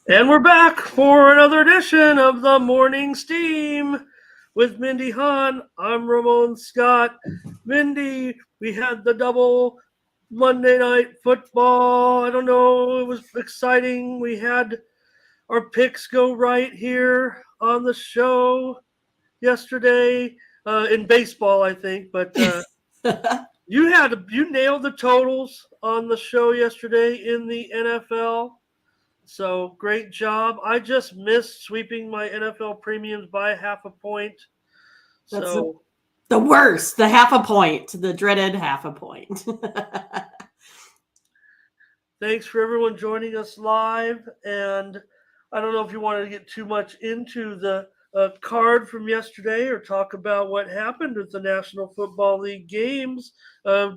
And we're back for another edition of the Morning Steam with Mindy Hahn. I'm Ramon Scott. Mindy, we had the double Monday night football. I don't know, it was exciting. We had our picks go right here on the show yesterday in baseball, I think. But you nailed the totals on the show yesterday in the NFL. So great job. I just missed sweeping my NFL premiums by half a point. That's So the worst. The half a point, the dreaded half a point. thanks for everyone joining us live. And I don't know if you wanted to get too much into the card from yesterday or talk about what happened with the National Football League games. Uh,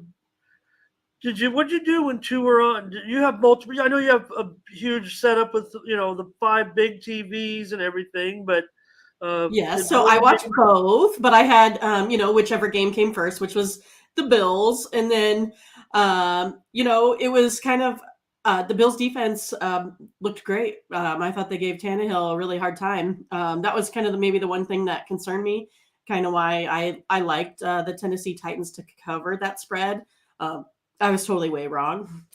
what'd you do when two were on? Did you have multiple? I know you have a huge setup with the five big TVs and everything, but Yeah, did so I one watched both, but I had whichever game came first, which was the Bills, and then it was kind of the Bills defense looked great. I thought they gave Tannehill a really hard time. That was kind of maybe the one thing that concerned me, kind of why I liked the Tennessee Titans to cover that spread. Um, I was totally way wrong.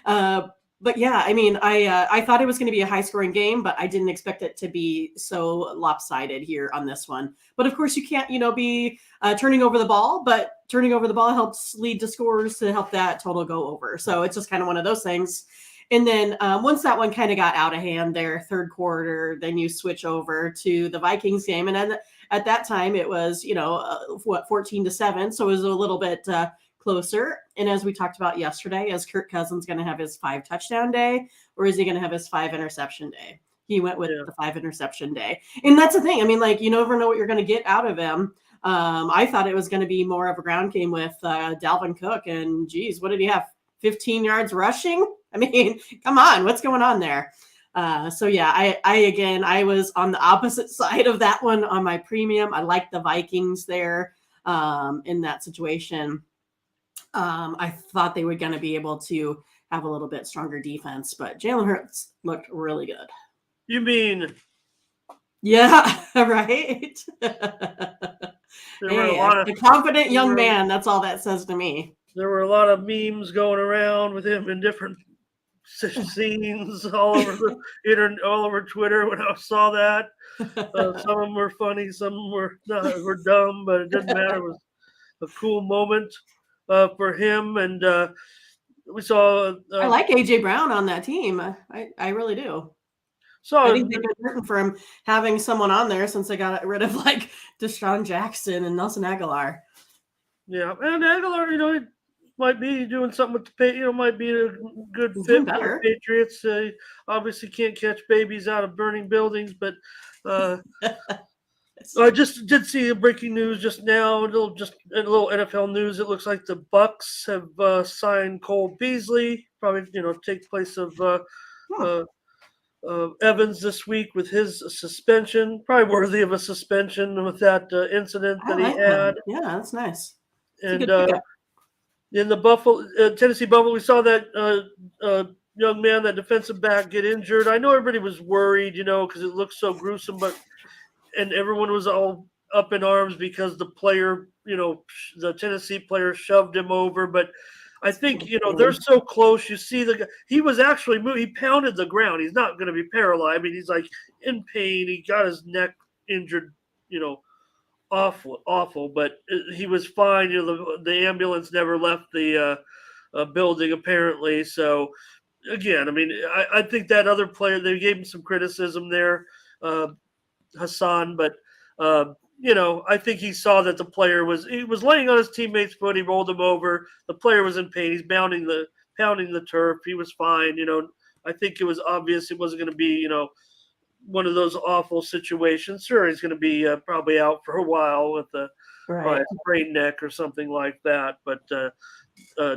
uh, but yeah, I mean, I thought it was going to be a high scoring game, but I didn't expect it to be so lopsided here on this one. But of course, you can't be turning over the ball, but turning over the ball helps lead to scores to help that total go over. So it's just kind of one of those things. And then once that one kind of got out of hand there, third quarter, then you switch over to the Vikings game, and at that time it was 14-7, so it was a little bit closer. And as we talked about yesterday, is Kirk Cousins going to have his 5 touchdown day, or is he going to have his 5 interception day? He went with the 5 interception day. And that's the thing. I mean, like, you never know what you're going to get out of him. I thought it was going to be more of a ground game with Dalvin Cook. And geez, what did he have? 15 yards rushing? I mean, come on, what's going on there? So yeah, I was on the opposite side of that one on my premium. I like the Vikings there in that situation. I thought they were going to be able to have a little bit stronger defense, but Jalen Hurts looked really good. You mean? Yeah, right. Hey, a confident young man. That's all that says to me. There were a lot of memes going around with him in different scenes all over the internet, all over Twitter. When I saw that, some of them were funny, some were not, were dumb, but it didn't matter. It was a cool moment for him, and we saw. I like AJ Brown on that team. I really do. So I think they've been hurting for him having someone on there since they got rid of like Deshaun Jackson and Nelson Aguilar. Yeah, and Aguilar, he might be doing something with the might be a good fit for the Patriots. Obviously, can't catch babies out of burning buildings, but I just did see a breaking news just now. A little NFL news. It looks like the Bucks have signed Cole Beasley. Probably take place of Evans this week with his suspension. Probably worthy of a suspension with that incident that he had. Yeah, that's nice. And in the Tennessee Buffalo, we saw that young man, that defensive back, get injured. I know everybody was worried, because it looked so gruesome, and everyone was all up in arms because the player, the Tennessee player shoved him over. But I think, they're so close. You see he was actually moving. He pounded the ground. He's not going to be paralyzed. I mean, he's like in pain. He got his neck injured, awful, but he was fine. The ambulance never left the building apparently. So again, I mean, I think that other player, they gave him some criticism there, Hassan, but I think he saw that the player was laying on his teammate's foot. He rolled him over. The player was in pain. He's pounding the turf. He was fine. I think it was obvious it wasn't going to be one of those awful situations. Sure, he's going to be probably out for a while with a sprained neck or something like that, but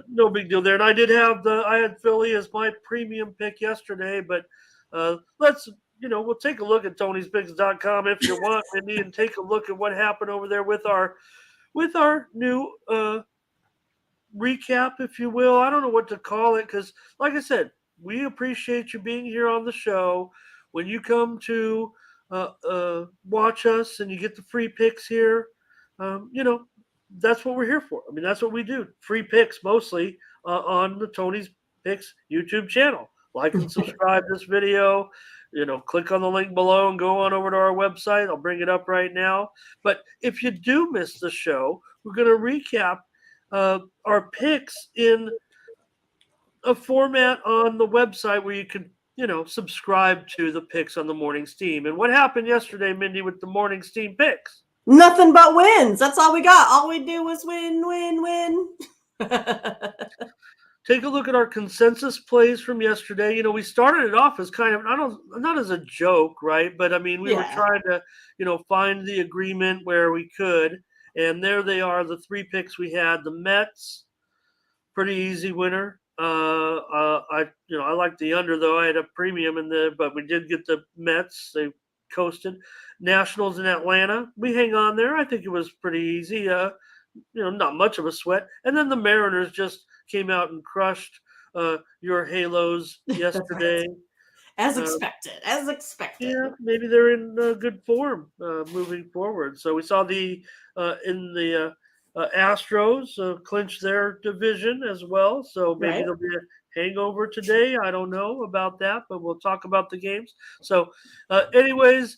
no big deal there. And I had Philly as my premium pick yesterday, but we'll take a look at Tony'sPicks.com if you want, Mindy, and take a look at what happened over there with our new recap, if you will. I don't know what to call it because, like I said, we appreciate you being here on the show. When you come to watch us and you get the free picks here, you know, that's what we're here for. I mean, that's what we do. Free picks mostly on the Tony's Picks YouTube channel. Like and subscribe this video. Click on the link below and go on over to our website. I'll bring it up right now. But if you do miss the show, we're going to recap our picks in a format on the website where you can, subscribe to the picks on the Morning Steam. And what happened yesterday, Mindy, with the Morning Steam picks? Nothing but wins. That's all we got. All we do was win, win, win. Take a look at our consensus plays from yesterday. We started it off as kind of not as a joke, right? But I mean, we were trying to, find the agreement where we could. And there they are, the three picks we had. The Mets, pretty easy winner. I like the under, though. I had a premium in there, but we did get the Mets. They coasted. Nationals in Atlanta, we hang on there. I think it was pretty easy. Not much of a sweat. And then the Mariners just came out and crushed your Halos yesterday. As expected. Yeah, maybe they're in good form moving forward. So we saw the Astros clinch their division as well. So maybe there'll be a hangover today. I don't know about that, but we'll talk about the games. So anyways,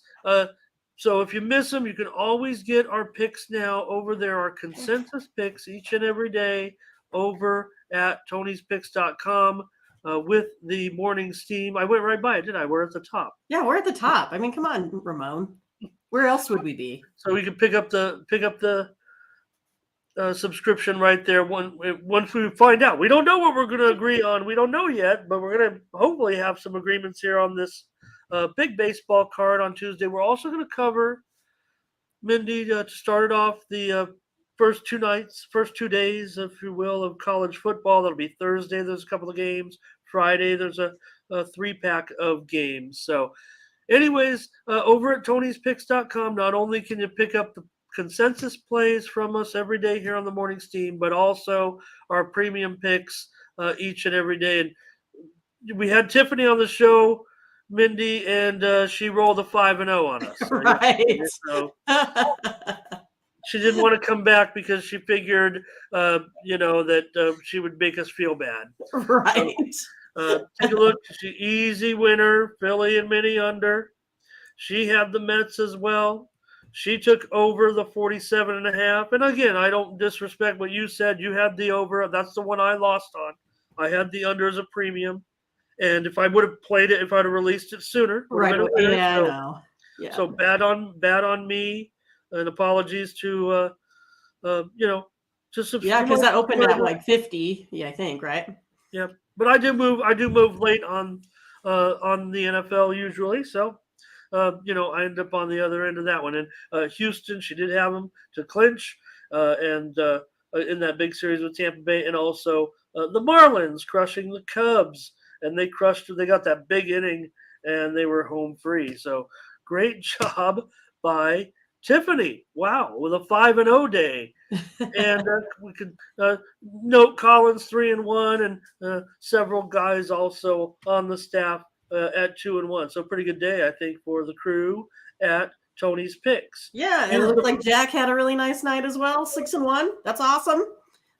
so if you miss them, you can always get our picks now over there, our consensus picks each and every day over at Tony'sPicks.com with the Morning Steam. I went right by it, didn't I? We're at the top. Yeah, we're at the top. I mean, come on, Ramon. Where else would we be? So we can pick up the subscription right there once we find out. We don't know what we're going to agree on. We don't know yet, but we're going to hopefully have some agreements here on this big baseball card on Tuesday. We're also going to cover, Mindy, to start it off, the first 2 days, if you will, of college football. That'll be Thursday. There's a couple of games. Friday, there's a 3-pack of games. So anyways, over at Tony'sPicks.com, not only can you pick up the consensus plays from us every day here on the Morning Steam, but also our premium picks each and every day. And we had Tiffany on the show, Mindy, and she rolled a 5-0 on us. Right. So she didn't want to come back because she figured, that she would make us feel bad. Right. Take a look. Easy winner, Philly and Minnie under. She had the Mets as well. She took over the 47.5. And again, I don't disrespect what you said. You had the over. That's the one I lost on. I had the under as a premium. And if I would have played it, if I'd have released it sooner. Right. Yeah, I know. Yeah. So bad on me. And apologies to, just yeah, because that opened at like 50. Yeah, I think, right? Yeah. But I do move late on the NFL usually. So, I end up on the other end of that one. And Houston, she did have them to clinch, and in that big series with Tampa Bay, and also the Marlins crushing the Cubs, and they got that big inning, and they were home free. So great job by Tiffany. Wow, with a 5-0 day. And we could note Collins 3-1, and several guys also on the staff at 2-1. So pretty good day, I think, for the crew at Tony's Picks. Yeah, and it looked like Jack had a really nice night as well. 6-1. That's awesome.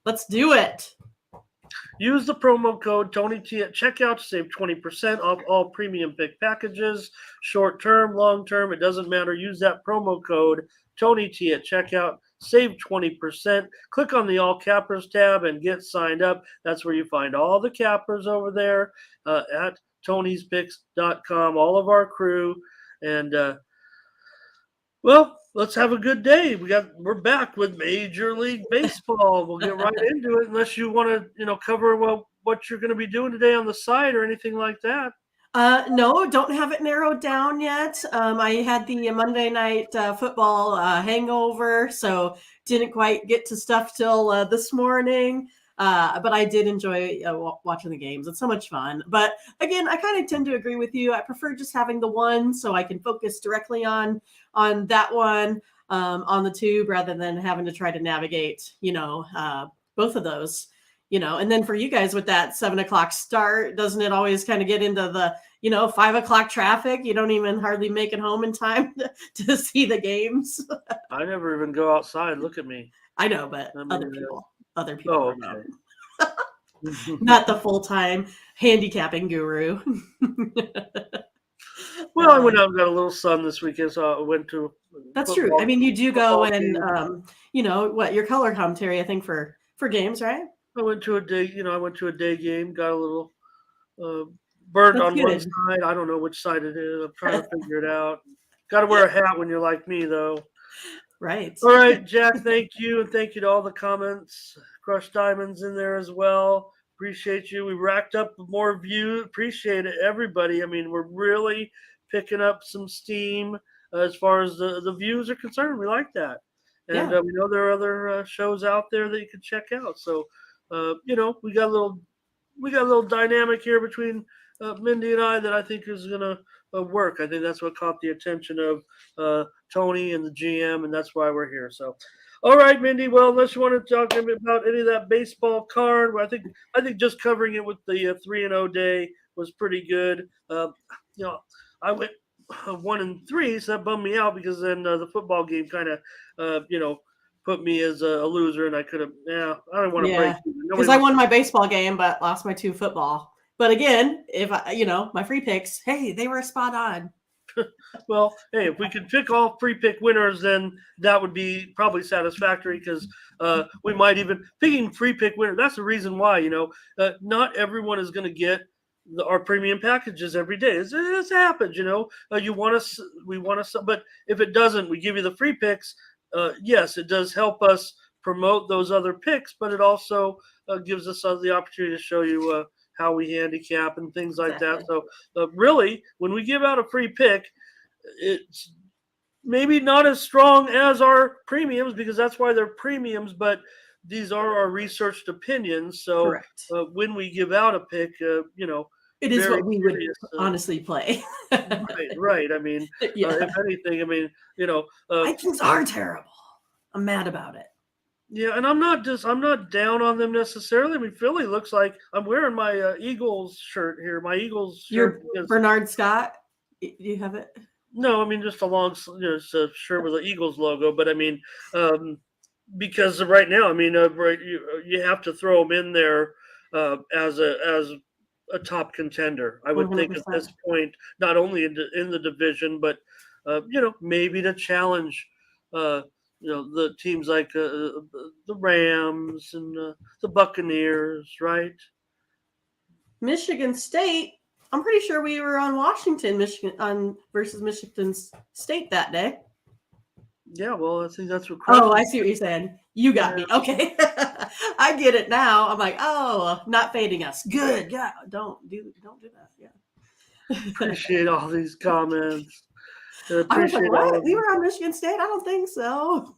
Let's do it. Use the promo code TonyT at checkout to save 20% off all premium pick packages. Short term, long term, it doesn't matter. Use that promo code TonyT at checkout. Save 20%. Click on the All Cappers tab and get signed up. That's where you find all the cappers over there at Tony'sPicks.com, all of our crew. And, let's have a good day. We're back with Major League Baseball. We'll get right into it unless you want to, cover what you're going to be doing today on the site or anything like that. No, don't have it narrowed down yet. I had the Monday night football hangover, so didn't quite get to stuff till this morning. But I did enjoy watching the games. It's so much fun. But again, I kind of tend to agree with you. I prefer just having the one so I can focus directly on that one on the tube rather than having to try to navigate, both of those. And then for you guys with that 7:00 start, doesn't it always kind of get into the 5:00 traffic? You don't even hardly make it home in time to see the games. I never even go outside. Look at me. I know, but I mean, other people Oh, know. okay. Not the full-time handicapping guru. Well, I went out and got a little sun this weekend, so I went to. That's true. football- I mean, you do go football and game. what your color commentary, I think for games, right? I went to a day game, got a little bird That's on one good. side. I don't know which side it is. I'm trying to figure it out. Got to wear a hat when you're like me, though. Right. All right, Jack, thank you. And thank you to all the comments. Crushed Diamonds in there as well. Appreciate you. We racked up more views. Appreciate it, everybody. I mean, we're really picking up some steam as far as the views are concerned. We like that. And Yeah. we know there are other shows out there that you can check out. So, we got a little dynamic here between Mindy and I that I think is going to work. I think that's what caught the attention of Tony and the GM, and that's why we're here. So, all right, Mindy. Well, unless you want to talk about any of that baseball card, I think just covering it with the 3-0 day was pretty good. I went 1-3, so that bummed me out because then the football game kind of put me as a loser, and I could have. Yeah, I don't want to break. Because I won my baseball game, but lost my 2 football. But again, if my free picks, hey, they were spot on. Well, hey, if we could pick all free pick winners, then that would be probably satisfactory because we might even picking free pick winner. That's the reason why not everyone is going to get our premium packages every day. This happens, you want us, we want us, but if it doesn't, we give you the free picks. Yes, it does help us promote those other picks, but it also gives us the opportunity to show you how we handicap and things like that. So really, when we give out a free pick, it's maybe not as strong as our premiums because that's why they're premiums, but these are our researched opinions. So when we give out a pick, it is what we would honestly play. Right. I mean, if anything, Vikings are terrible. I'm mad about it. Yeah, and I'm not down on them necessarily. I mean, Philly looks like I'm wearing my Eagles shirt here. My Eagles shirt. Your Bernard Scott. Do you have it? No, I mean just a long, it's a shirt with the Eagles logo. But I mean, because right now, I mean, you have to throw them in there as a top contender. I would 100%. Think at this point, not only in the division, but maybe to challenge. The teams like the Rams and the Buccaneers, right? Michigan State. I'm pretty sure we were on Washington, Michigan versus Michigan State that day. Yeah, well, I think that's what. I see what you're saying. You got me. Okay, I get it now. I'm like, not fading us. Good. Yeah, don't do that. Yeah. Appreciate all these comments. I was like, what? We were on Michigan State? I don't think so.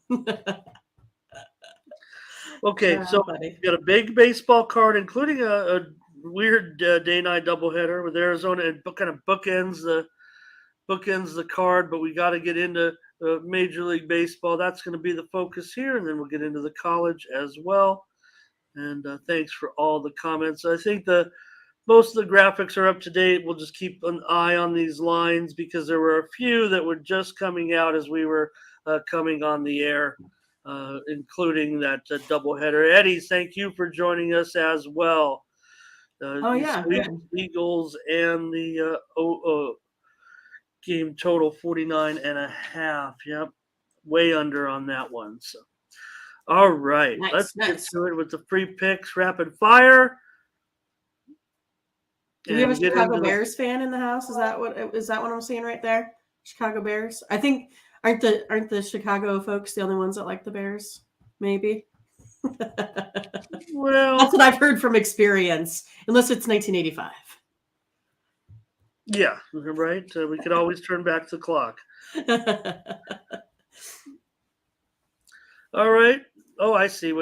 Okay, so we got a big baseball card, including a weird day-night doubleheader with Arizona. It kind of bookends the card, but we got to get into Major League Baseball. That's going to be the focus here, and then we'll get into the college as well. And thanks for all the comments. I think most of the graphics are up to date. We'll just keep an eye on these lines because there were a few that were just coming out as we were coming on the air, including that doubleheader. Eddie, thank you for joining us as well. Eagles and the game total 49.5. Yep, way under on that one. So, all right, let's get to it with the free picks, rapid fire. Do we have a Chicago Bears fan in the house? Is that what I'm seeing right there? Chicago Bears. I think aren't the Chicago folks the only ones that like the Bears? Maybe. Well, that's what I've heard from experience. Unless it's 1985. Yeah, right. We could always turn back the clock. All right. Oh, I see.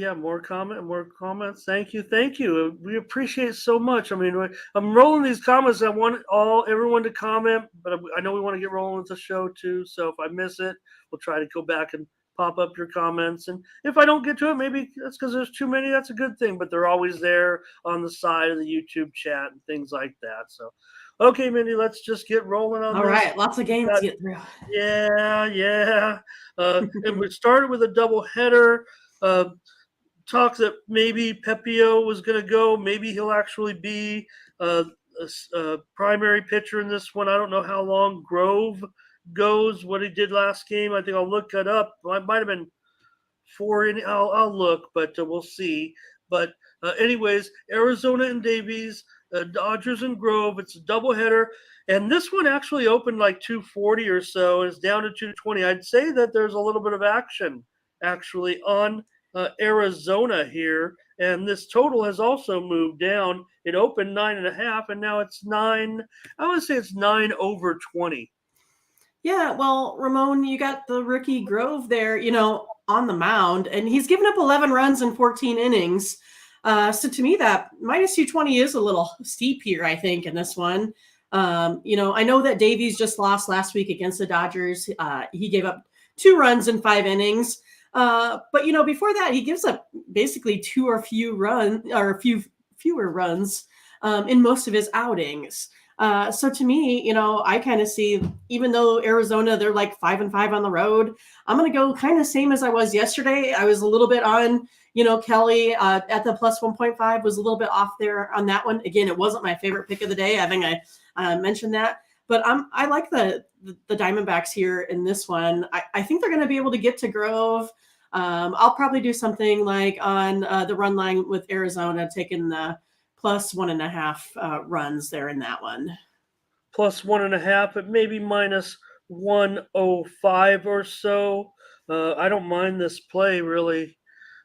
Yeah, more comments. Thank you. We appreciate it so much. I mean, I'm rolling these comments. I want everyone to comment, but I know we want to get rolling with the show too. So if I miss it, we'll try to go back and pop up your comments. And if I don't get to it, maybe that's because there's too many. That's a good thing. But they're always there on the side of the YouTube chat and things like that. So, okay, Mindy, let's just get rolling on All this. right, lots of games to get through. Yeah. And we started with a double header. Talk that maybe Pepio was going to go. Maybe he'll actually be a primary pitcher in this one. I don't know how long Grove goes, what he did last game. I think I'll look it up. It might have been 4 innings. I'll look, but we'll see. But anyways, Arizona and Davies, Dodgers and Grove. It's a doubleheader. And this one actually opened like 240 or so, and it's down to 220. I'd say that there's a little bit of action actually on Arizona here. And this total has also moved down. It opened 9.5, and now it's 9. I would say it's 9 over 20. Yeah, well, Ramon, you got the rookie Grove there, on the mound, and he's given up 11 runs in 14 innings. So to me, that minus 220 is a little steep here, I think, in this one. I know that Davies just lost last week against the Dodgers. He gave up 2 runs in 5 innings. But before that, he gives up basically fewer runs in most of his outings. So to me, I kind of see, even though Arizona, they're like 5-5 on the road, I'm going to go kind of same as I was yesterday. I was a little bit on, Kelly at the plus 1.5, was a little bit off there on that one. Again, it wasn't my favorite pick of the day. I think I mentioned that. But I like the Diamondbacks here in this one. I think they're going to be able to get to Grove. I'll probably do something like on the run line with Arizona, taking the plus 1.5 runs there in that one. Plus 1.5, but maybe minus 105 or so. I don't mind this play really.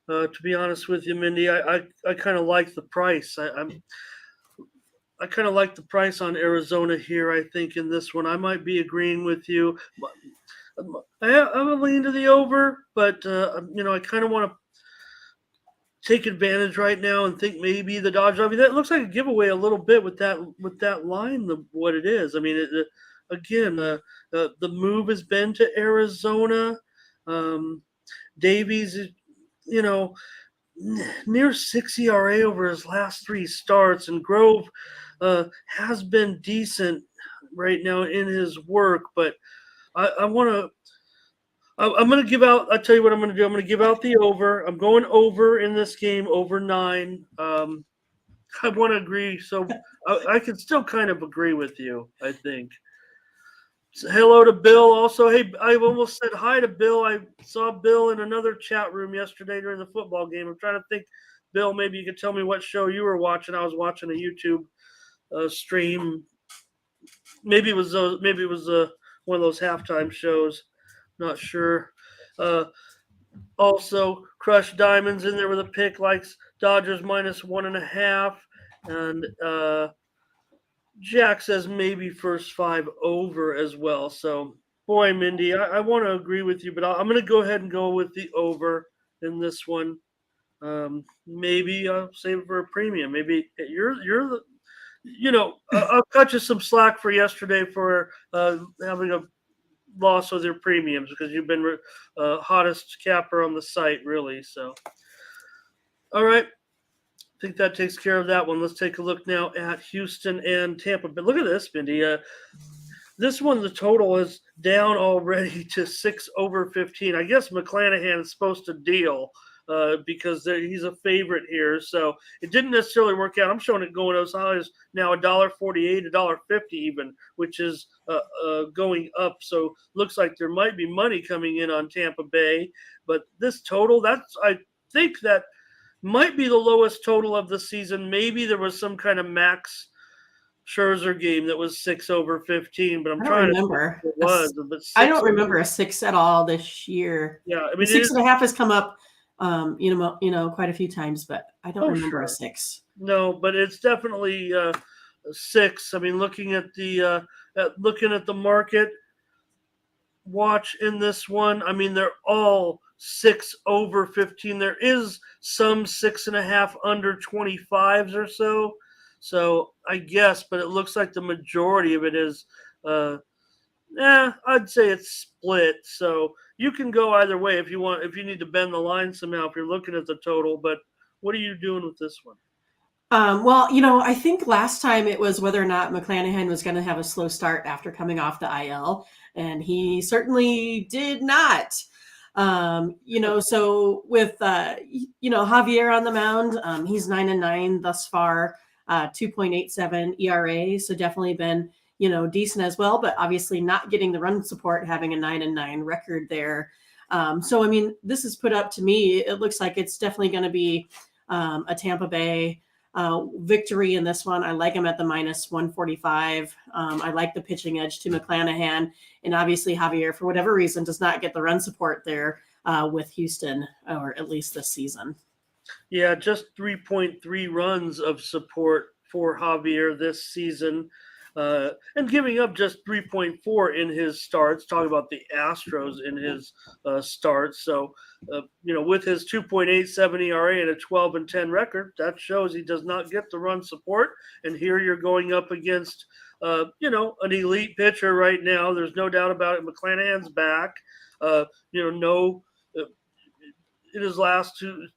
To be honest with you, Mindy, I kind of like the price. I kind of like the price on Arizona here. I think in this one, I might be agreeing with you. I'm a lean to the over, but I kind of want to take advantage right now and think maybe the Dodgers. I mean, that looks like a giveaway a little bit with that line. What it is. I mean, the move has been to Arizona. Davies is, near 6 ERA over his last 3 starts, and Grove has been decent right now in his work, but I'm going to give out. I'll tell you what I'm going to do. I'm going to give out the over. I'm going over in this game, over 9. I want to agree. So I can still kind of agree with you, I think. So hello to Bill. Also, hey, I almost said hi to Bill. I saw Bill in another chat room yesterday during the football game. I'm trying to think, Bill, maybe you could tell me what show you were watching. I was watching a YouTube stream. Maybe it was one of those halftime shows. Not sure. Also, Crush Diamonds in there with a pick, likes Dodgers minus 1.5, and Jack says maybe first 5 over as well. So, boy, Mindy, I want to agree with you, but I'm going to go ahead and go with the over in this one. Maybe I'll save it for a premium. Maybe you're the, I'll cut you some slack for yesterday for having a loss with your premiums because you've been hottest capper on the site, really. So, all right. I think that takes care of that one. Let's take a look now at Houston and Tampa. But look at this, Mindy. This one, the total is down already to 6 over 15. I guess McClanahan is supposed to deal because he's a favorite here. So it didn't necessarily work out. I'm showing it going as high as now $1.48, $1.50 even, which is going up. So looks like there might be money coming in on Tampa Bay. But this total, I think that might be the lowest total of the season. Maybe there was some kind of Max Scherzer game that was 6 over 15, but I'm trying to remember. It was. I don't remember a 6 at all this year. Yeah, I mean, 6.5 has come up, quite a few times, but I don't remember a 6. No, but it's definitely 6. I mean, looking at the market watch in this one, I mean, they're all 6 over 15. There is some 6.5 under 25s or so. So I guess, but it looks like the majority of it is, I'd say it's split. So, you can go either way if you want. If you need to bend the line somehow, if you're looking at the total. But what are you doing with this one? Well, I think last time it was whether or not McClanahan was going to have a slow start after coming off the IL, and he certainly did not. So with Javier on the mound, he's 9-9 thus far, 2.87 ERA, so definitely been decent as well, but obviously not getting the run support, having a 9-9 record there. So I mean, this is put up to me. It looks like it's definitely going to be a Tampa Bay victory in this one. I like him at the -145. I like the pitching edge to McClanahan, and obviously Javier, for whatever reason, does not get the run support there with Houston, or at least this season. Yeah, just 3.3 runs of support for Javier this season, and giving up just 3.4 in his starts. Talking about the Astros in his starts. So, with his 2.87 ERA and a 12-10 record, that shows he does not get the run support. And here you're going up against, an elite pitcher right now. There's no doubt about it. McClanahan's back. In his last two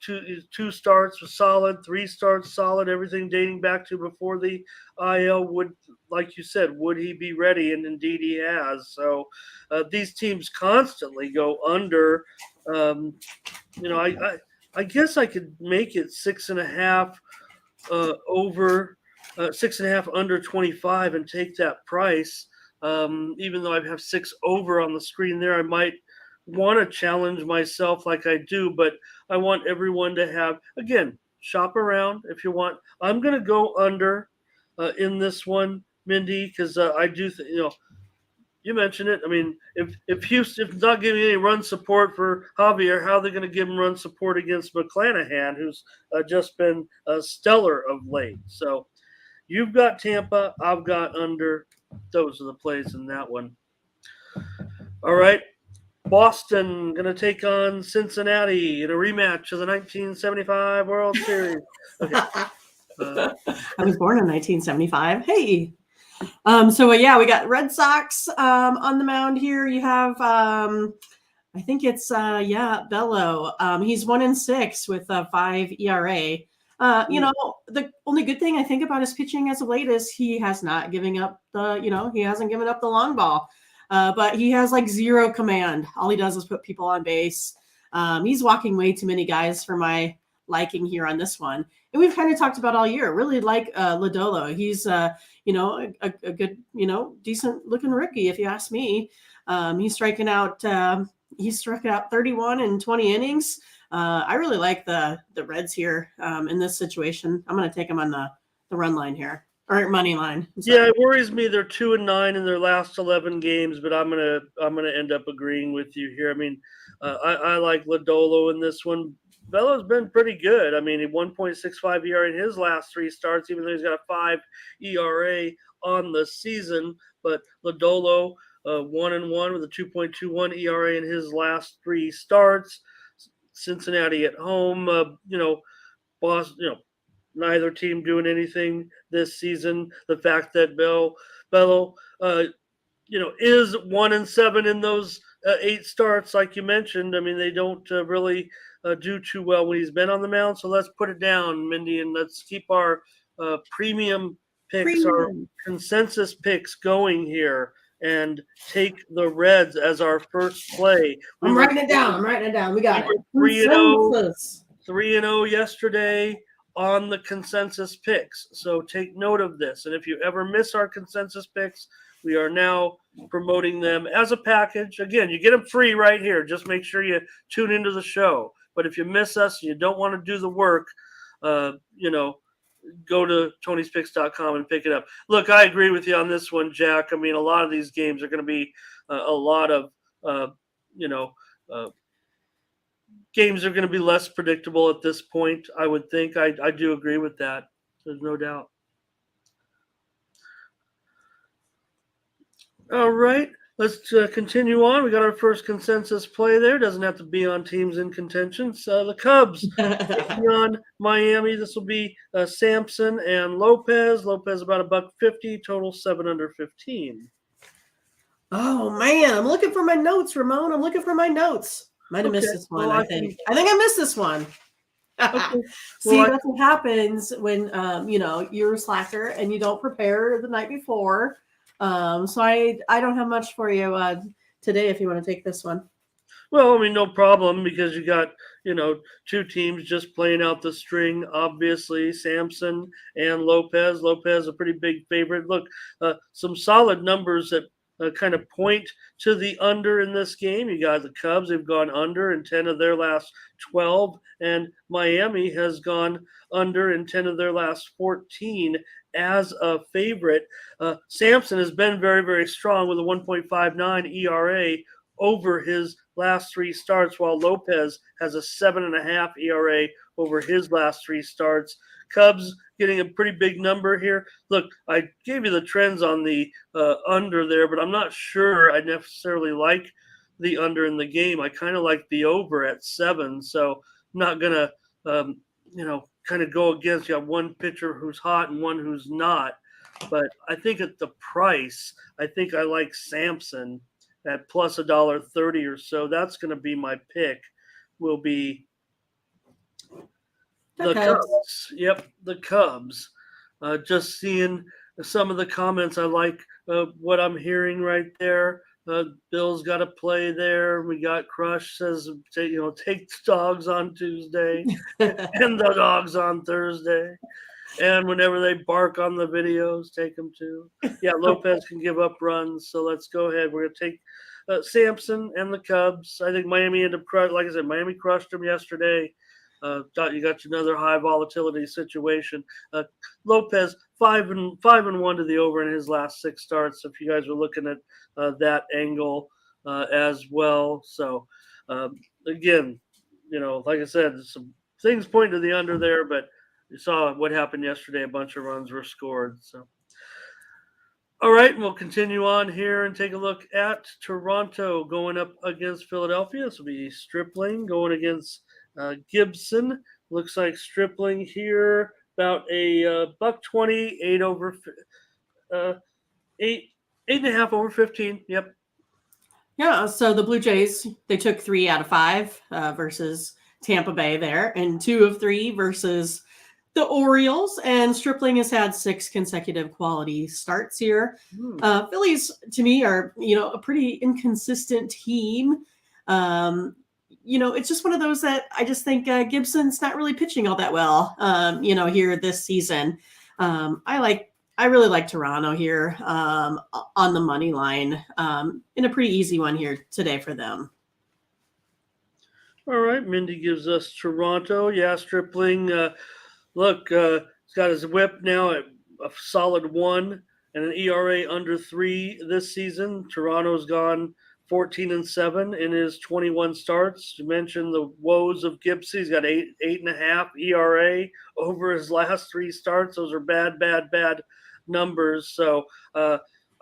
starts was solid, 3 starts solid, everything dating back to before the IL. Like you said, would he be ready? And indeed he has. So these teams constantly go under. I guess I could make it 6.5 over 6.5 under 25 and take that price. Even though I have 6 over on the screen there, I might want to challenge myself like I do, but I want everyone to have, again, shop around if you want. I'm going to go under in this one, Mindy, because I do think, you mentioned it. I mean, if Houston's not giving any run support for Javier, how are they going to give him run support against McClanahan, who's just been stellar of late? So you've got Tampa, I've got under. Those are the plays in that one. All right. Boston going to take on Cincinnati in a rematch of the 1975 World Series. Okay. I was born in 1975. Hey. We got Red Sox on the mound here. You have, I think it's, Bello. He's 1-6 with a 5 ERA. The only good thing I think about his pitching as of late is he has not given up he hasn't given up the long ball. But he has like zero command. All he does is put people on base. He's walking way too many guys for my liking here on this one. And we've kind of talked about all year. Really like Lodolo. He's a good, decent looking rookie, if you ask me. He's striking out. He's struck out 31 in 20 innings. I really like the Reds here in this situation. I'm going to take them on the run line here. Or money line. Yeah, it worries me. They're 2-9 in their last 11 games, but I'm gonna end up agreeing with you here. I mean, I like Lodolo in this one. Bello's been pretty good. I mean, 1.65 ERA in his last 3 starts, even though he's got a 5 ERA on the season. But Lodolo 1-1 with a 2.21 ERA in his last 3 starts. Cincinnati at home. Boston. Neither team doing anything this season. The fact that Bello, is 1-7 in those 8 starts, like you mentioned. I mean, they don't really do too well when he's been on the mound. So let's put it down, Mindy, and let's keep our premium picks, our consensus picks going here, and take the Reds as our first play. I'm writing it down. We got 3-0 yesterday on the consensus picks. So take note of this. And if you ever miss our consensus picks, we are now promoting them as a package. Again, you get them free right here. Just make sure you tune into the show. But if you miss us and you don't want to do the work, go to Tony'sPicks.com and pick it up. Look, I agree with you on this one, Jack. I mean, a lot of these games are going to be a lot of, games are going to be less predictable at this point, I would think. I do agree with that. There's no doubt. All right, let's continue on. We got our first consensus play there. Doesn't have to be on teams in contention. So the Cubs taking on Miami. This will be Sampson and Lopez. Lopez about $1.50, total 7 under 15. Oh man, I'm looking for my notes, Ramon. I'm looking for my notes. Might have Okay. missed this one, Well, I I think. can. I think I missed this one. Okay. Well, See, that's what happens when you're a slacker and you don't prepare the night before. So I don't have much for you today if you want to take this one. Well, I mean, no problem because you got, two teams just playing out the string. Obviously, Samson and Lopez. Lopez, a pretty big favorite. Look, some solid numbers that kind of point to the under in this game. You got the Cubs, they've gone under in 10 of their last 12, and Miami has gone under in 10 of their last 14 as a favorite. Samson has been very, very strong with a 1.59 ERA over his last three starts, while Lopez has a 7.5 ERA over his last three starts. Cubs getting a pretty big number here. Look, I gave you the trends on the under there, but I'm not sure I necessarily like the under in the game. I kind of like the over at 7, so I'm not gonna, kind of go against. You have one pitcher who's hot and one who's not. But I think at the price, I think I like Samson at plus $1.30 or so. That's going to be my pick. Will be the Cubs. Yep, the Cubs. Just seeing some of the comments, I like what I'm hearing right there. Bill's got a play there. We got Crush says, take the dogs on Tuesday and the dogs on Thursday. And whenever they bark on the videos, take them too. Yeah, Lopez can give up runs, so let's go ahead. We're going to take Samson and the Cubs. I think Miami ended up, like I said, Miami crushed them yesterday. You got another high volatility situation. Lopez 5-1 to the over in his last 6 starts. If you guys are looking at that angle as well, so again, like I said, some things point to the under there, but you saw what happened yesterday. A bunch of runs were scored. So, all right, we'll continue on here and take a look at Toronto going up against Philadelphia. This will be Stripling going against Gibson. Looks like Stripling here about a $1.20, 8.5 over 15. Yep. Yeah, so the Blue Jays, they took 3 out of 5 versus Tampa Bay there, and 2 of 3 versus the Orioles. And Stripling has had 6 consecutive quality starts here. Phillies, to me, are a pretty inconsistent team. It's just one of those that I just think Gibson's not really pitching all that well. Here this season. I really like Toronto here on the money line in a pretty easy one here today for them. All right, Mindy gives us Toronto. Yeah, Stripling. Look, he's got his whip now at a solid 1 and an ERA under 3 this season. Toronto's gone 14-7 in his 21 starts. You mentioned the woes of Gibson. He's got 8.5 ERA over his last 3 starts. Those are bad numbers. So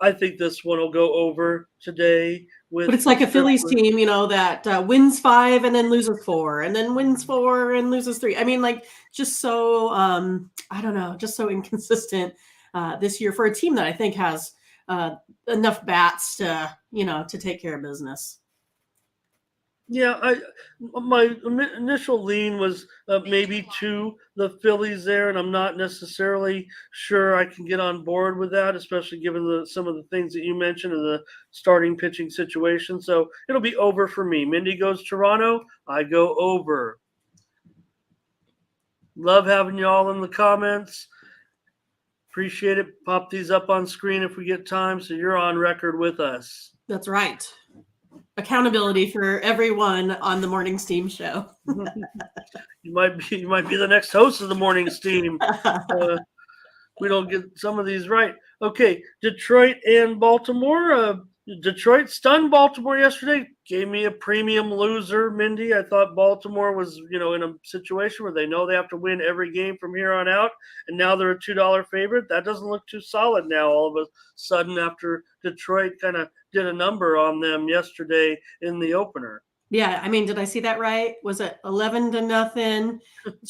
I think this one will go over today. But it's like a Phillies team, that wins 5 and then loses 4 and then wins 4 and loses 3. I mean, just so, I don't know, just so inconsistent this year for a team that I think has enough bats to take care of business. Yeah, my initial lean was maybe to the Phillies there, and I'm not necessarily sure I can get on board with that, especially given some of the things that you mentioned in the starting pitching situation. So it'll be over for me. Mindy goes Toronto. I go over. Love having you all in the comments. Appreciate it. Pop these up on screen if we get time, so you're on record with us. That's right. Accountability for everyone on the Morning Steam show. You might be the next host of the Morning Steam. We don't get some of these right. Okay, Detroit and Baltimore. Detroit stunned Baltimore yesterday. Gave me a premium loser, Mindy. I thought Baltimore was, in a situation where they know they have to win every game from here on out, and now they're a $2 favorite. That doesn't look too solid now. All of a sudden, after Detroit kind of did a number on them yesterday in the opener. Yeah, I mean, did I see that right? Was it 11-0?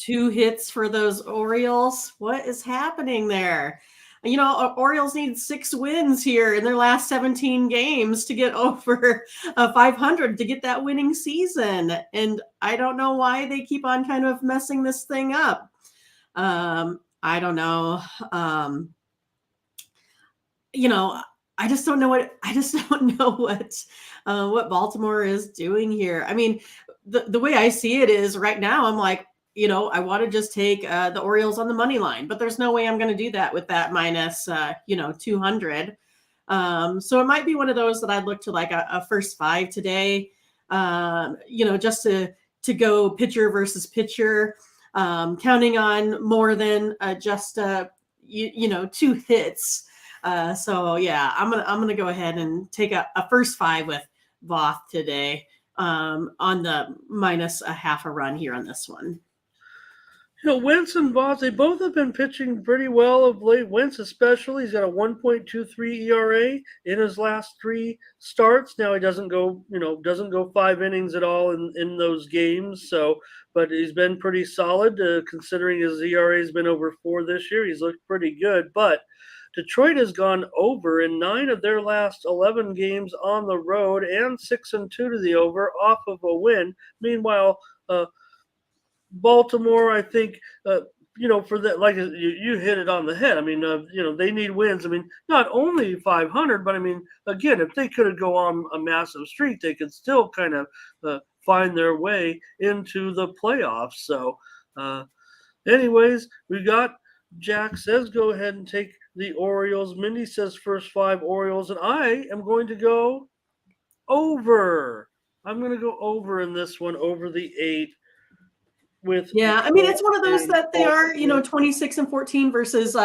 2 hits for those Orioles. What is happening there? Orioles need 6 wins here in their last 17 games to get over 500 to get that winning season. And I don't know why they keep on kind of messing this thing up. I don't know. I just don't know what Baltimore is doing here. I mean, the way I see it is right now, I'm like, I want to just take the Orioles on the money line, but there's no way I'm going to do that with that minus 200. So it might be one of those that I'd look to like a first 5 today, just to go pitcher versus pitcher, counting on more than just 2 hits. So yeah, I'm gonna go ahead and take a first 5 with Voth today, on the minus a half a run here on this one. Wentz and Voss, they both have been pitching pretty well of late. Wentz especially, he's got a 1.23 ERA in his last 3 starts. Now he doesn't go 5 innings at all in those games. So, but he's been pretty solid considering his ERA has been over 4 this year. He's looked pretty good, but Detroit has gone over in 9 of their last 11 games on the road and 6-2 to the over off of a win. Meanwhile, Baltimore, I think, for that, like you hit it on the head. I mean, they need wins. I mean, not only 500, but I mean, again, if they could go on a massive streak, they could still kind of find their way into the playoffs. So, anyways, we got Jack says go ahead and take the Orioles. Mindy says first 5 Orioles, and I am going to go over. I'm going to go over in this one, over the 8. I mean, it's one of those that they are 26-14 versus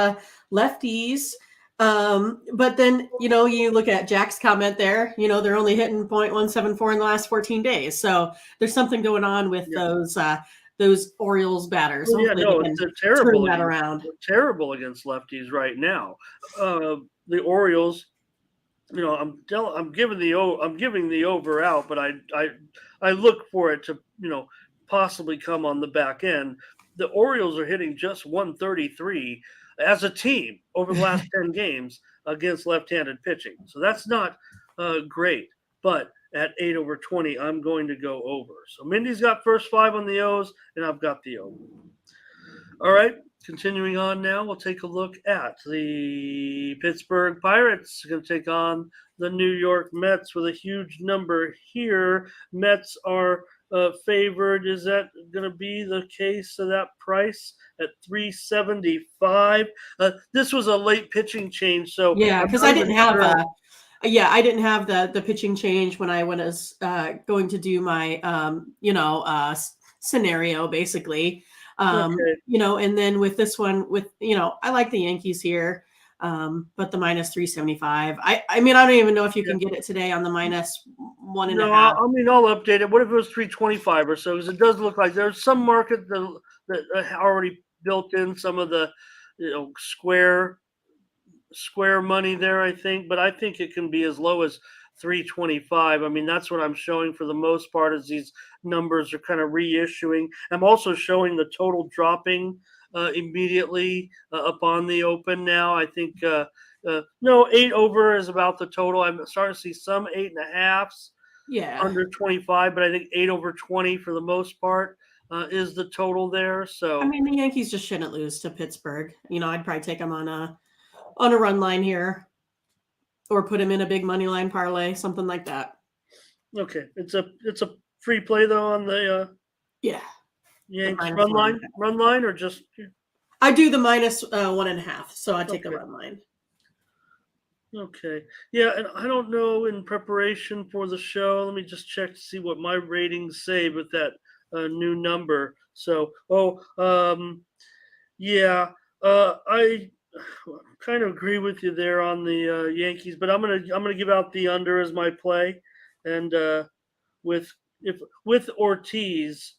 lefties, but then you look at Jack's comment there, they're only hitting .174 in the last 14 days, so there's something going on with those Orioles batters. It's terrible. Turn that around. They're terrible against lefties right now. The Orioles, I'm giving the over out, but I look for it to possibly come on the back end. The Orioles are hitting just 133 as a team over the last 10 games against left-handed pitching. So that's not great. But at 8/20, I'm going to go over. So Mindy's got first 5 on the O's, and I've got the over. All right, continuing on now, we'll take a look at the Pittsburgh Pirates. Going to take on the New York Mets with a huge number here. Mets are favored. Is that going to be the case of that price at 375? This was a late pitching change, so yeah, because I didn't have the pitching change when I was going to do my scenario basically. Okay. And then with this one, I like the Yankees here. But the minus 375. I mean, I don't even know if you can get it today on the minus 1.5. No, I mean, I'll update it. What if it was 325 or so? Because it does look like there's some market that already built in some of the square money there, I think. But I think it can be as low as 325. I mean, that's what I'm showing for the most part, as these numbers are kind of reissuing. I'm also showing the total dropping immediately upon the open now. I think 8 over is about the total. I'm starting to see some 8.5s under 25, but I think 8/20 for the most part is the total there. So I mean, the Yankees just shouldn't lose to Pittsburgh. I'd probably take them on a run line here, or put them in a big money line parlay, something like that. Okay, it's a free play though on the Yanks run line, or just I do the minus 1.5, so I take the run line. Okay. Yeah, and I don't know, in preparation for the show, let me just check to see what my ratings say with that new number. So, I kind of agree with you there on the Yankees, but I'm gonna give out the under as my play, and with Ortiz,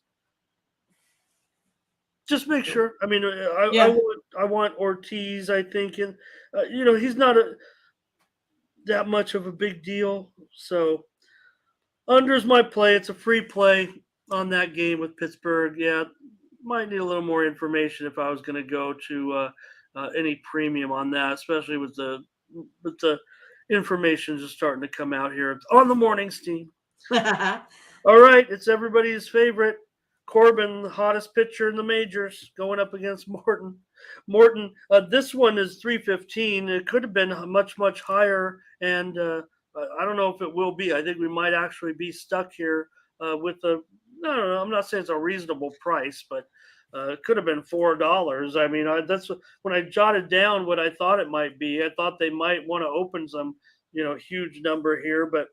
just make sure. I mean, I want Ortiz. I think, and he's not that much of a big deal. So under's my play. It's a free play on that game with Pittsburgh. Yeah, might need a little more information if I was going to go to any premium on that, especially with the information just starting to come out here on the morning's team. All right, it's everybody's favorite. Corbin, the hottest pitcher in the majors, going up against Morton. Morton, this one is 315. It could have been much, much higher, and I don't know if it will be. I think we might actually be stuck here with a. No, no, no, I'm not saying it's a reasonable price, but it could have been $4. I mean, that's when I jotted down what I thought it might be. I thought they might want to open some, huge number here, but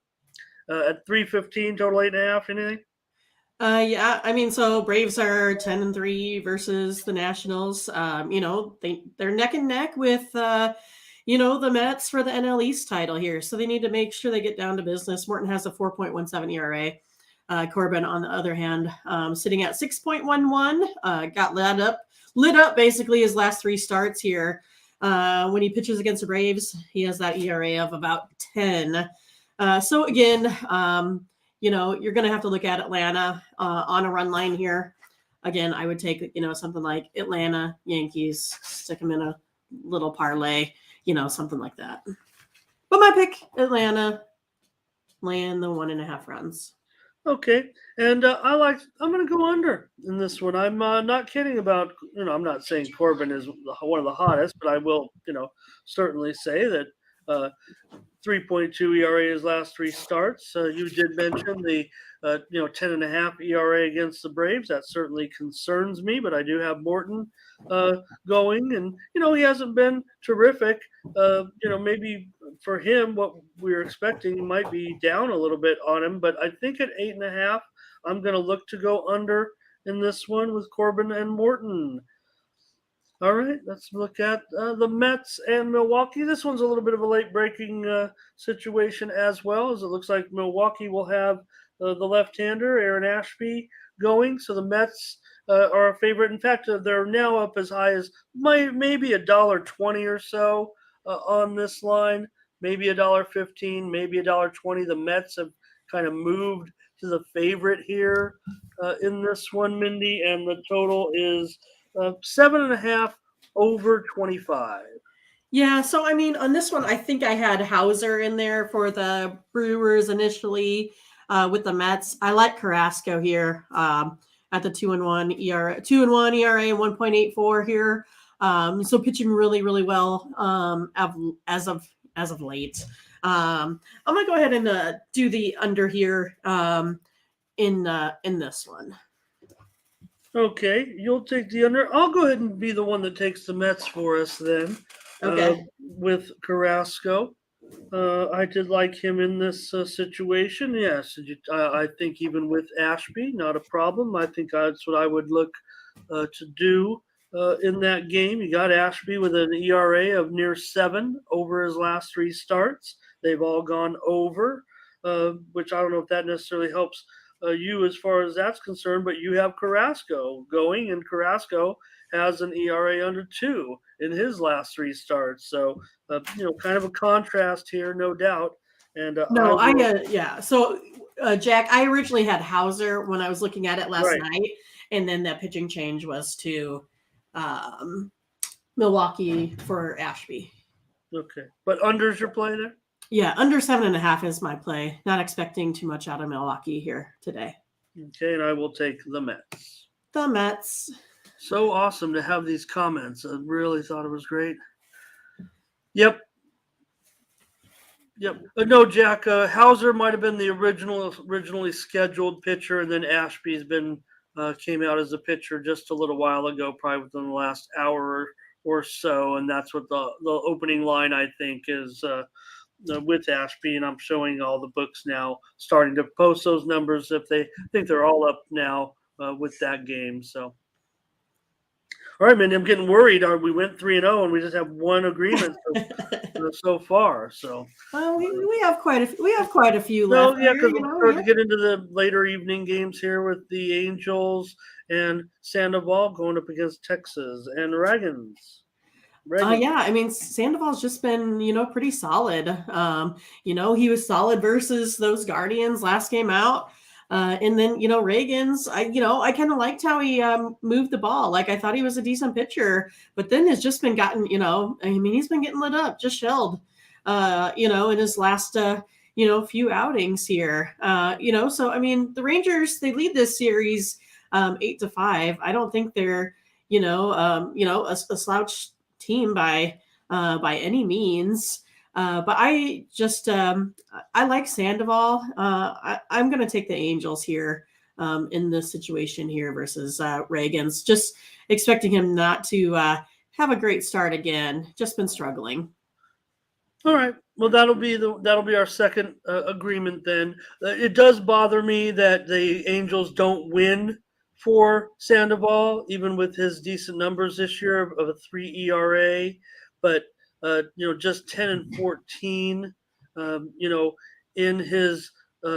at 315 total 8.5. Anything? Yeah, I mean, so Braves are 10-3 versus the Nationals. They're neck and neck with the Mets for the NL East title here. So they need to make sure they get down to business. Morton has a 4.17 ERA. Corbin, on the other hand, sitting at 6.11, got lit up basically his last 3 starts here. When he pitches against the Braves, he has that ERA of about 10. So again, you're going to have to look at Atlanta on a run line here. Again, I would take, something like Atlanta, Yankees, stick them in a little parlay, something like that. But my pick, Atlanta, land the 1.5 runs. Okay, and I'm going to go under in this one. I'm not kidding about, I'm not saying Corbin is one of the hottest, but I will, certainly say that 3.2 ERA his last 3 starts. You did mention the 10.5 ERA against the Braves. That certainly concerns me, but I do have Morton going, and he hasn't been terrific. Maybe for him, what we were expecting might be down a little bit on him, but I think at 8.5, I'm going to look to go under in this one with Corbin and Morton. All right, let's look at the Mets and Milwaukee. This one's a little bit of a late-breaking situation as well, as it looks like Milwaukee will have the left-hander, Aaron Ashby, going. So the Mets are a favorite. In fact, they're now up as high as maybe $1.20 or so on this line, maybe $1.15, maybe $1.20. The Mets have kind of moved to the favorite here in this one, Mindy, and the total is 7.5 over 25. Yeah, so I mean, on this one, I think I had Hauser in there for the Brewers initially with the Mets. I like Carrasco here at the 2-1 ERA, 2-1 ERA, 1.84 here. So pitching really, really well as of late. I'm gonna go ahead and do the under here in this one. Okay, you'll take the under. I'll go ahead and be the one that takes the Mets for us then. Okay. With Carrasco. I did like him in this situation. Yes, I think even with Ashby, not a problem. I think that's what I would look to do in that game. You got Ashby with an ERA of near 7 over his last 3 starts. They've all gone over, which I don't know if that necessarily helps you as far as that's concerned, but you have Carrasco going, and Carrasco has an ERA under 2 in his last 3 starts. So, kind of a contrast here, no doubt. And yeah. So, Jack, I originally had Hauser when I was looking at it last night, and then that pitching change was to Milwaukee for Ashby. Okay, but under's your play there? Yeah, under 7.5 is my play. Not expecting too much out of Milwaukee here today. Okay, and I will take the Mets. The Mets. So awesome to have these comments. I really thought it was great. Yep. No, Jack, Hauser might have been the originally scheduled pitcher, and then Ashby's came out as a pitcher just a little while ago, probably within the last hour or so, and that's what the opening line, I think, is with Ashby, and I'm showing all the books now starting to post those numbers if they think they're all up now with that game. So, all right, man, I'm getting worried. We went 3-0 and we just have one agreement so far. So, well, we have quite a few well, left. Yeah, because we're starting to get into the later evening games here with the Angels and Sandoval going up against Texas and Dragons. Yeah, I mean, Sandoval's just been, pretty solid. He was solid versus those Guardians last game out. And then, Reagan's, I kind of liked how he moved the ball. Like, I thought he was a decent pitcher, but then has just been gotten, he's been getting lit up, just shelled, in his last, few outings here. So, the Rangers, they lead this series 8-5. I don't think they're, a slouch team by any means. But I just I like Sandoval. I'm going to take the Angels here in this situation here versus Reagan's. Just expecting him not to have a great start again. Just been struggling. All right. Well, that'll be our second agreement then. It does bother me that the Angels don't win for Sandoval, even with his decent numbers this year of a 3 ERA. But just 10-14, in his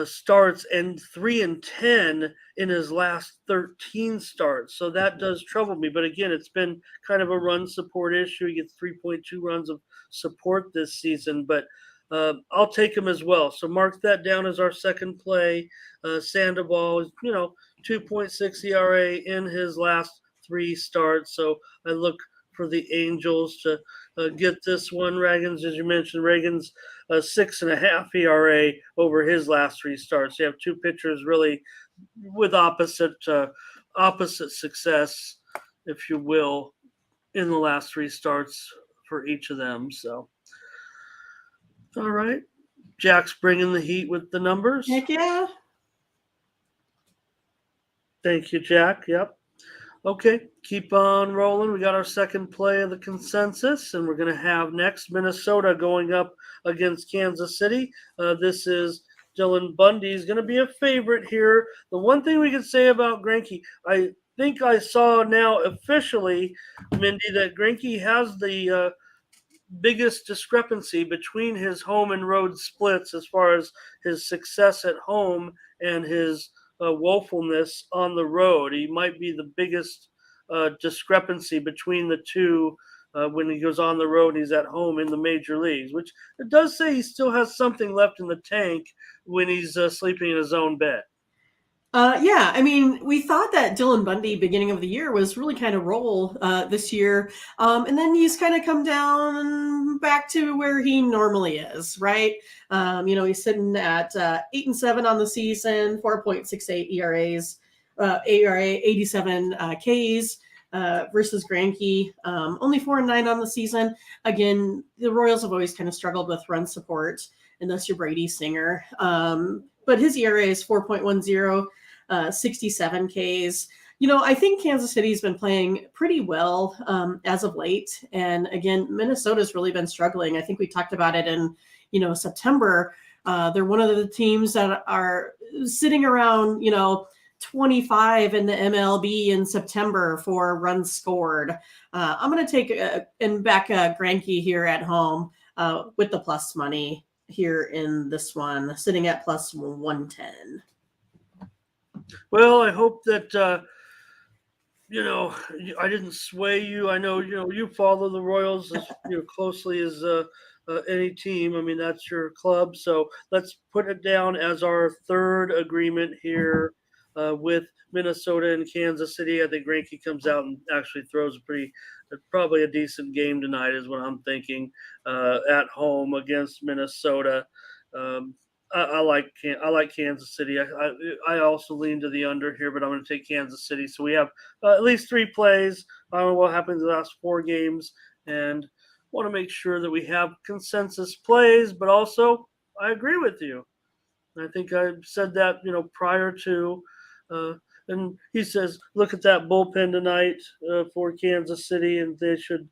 starts, and 3-10 in his last 13 starts. So that does trouble me. But again, it's been kind of a run support issue. He gets 3.2 runs of support this season, but I'll take him as well. So mark that down as our second play. Sandoval is, 2.6 ERA in his last 3 starts. So I look for the Angels to get this one. Reagan's, as you mentioned, Reagan's 6.5 ERA over his last 3 starts. You have 2 pitchers really with opposite success, if you will, in the last 3 starts for each of them. So, all right, Jack's bringing the heat with the numbers. Heck yeah! Thank you, Jack. Yep. Okay, keep on rolling. We got our second play of the consensus, and we're going to have next Minnesota going up against Kansas City. This is Dylan Bundy. He's going to be a favorite here. The one thing we can say about Greinke, I think I saw now officially, Mindy, that Greinke has the biggest discrepancy between his home and road splits as far as his success at home and his woefulness on the road. He might be the biggest discrepancy between the two when he goes on the road and he's at home in the major leagues, which it does say he still has something left in the tank when he's sleeping in his own bed. Yeah, we thought that Dylan Bundy, beginning of the year, was really kind of roll this year. And then he's kind of come down back to where he normally is, right? He's sitting at 8-7 on the season, 4.68 ERAs, ERA, 87 Ks versus Greinke, only 4-9 on the season. Again, the Royals have always kind of struggled with run support, unless you're Brady Singer. But his ERA is 4.10. 67 Ks. I think Kansas City's been playing pretty well as of late. And again, Minnesota's really been struggling. I think we talked about it in, September. They're one of the teams that are sitting around, 25 in the MLB in September for runs scored. I'm going to take and back Greinke here at home with the plus money here in this one, sitting at plus 110. Well, I hope that I didn't sway you. I know you follow the Royals as closely as any team. That's your club. So let's put it down as our third agreement here with Minnesota and Kansas City. I think Greinke comes out and actually throws probably a decent game tonight, is what I'm thinking, at home against Minnesota. I like Kansas City. I also lean to the under here, but I'm going to take Kansas City. So we have at least 3 plays. I don't know what happens in the last 4 games, and want to make sure that we have consensus plays. But also, I agree with you. I think I said that prior to, and he says, look at that bullpen tonight for Kansas City, and they should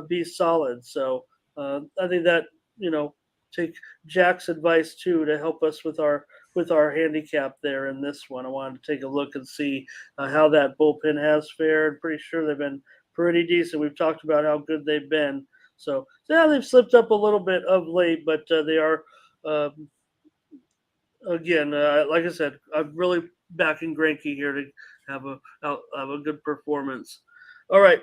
be solid. So I think that take Jack's advice too to help us with our handicap there in this one. I wanted to take a look and see how that bullpen has fared. Pretty sure they've been pretty decent. We've talked about how good they've been. So yeah, they've slipped up a little bit of late, but they are again, like I said, I'm really backing Greinke here to have a good performance. All right.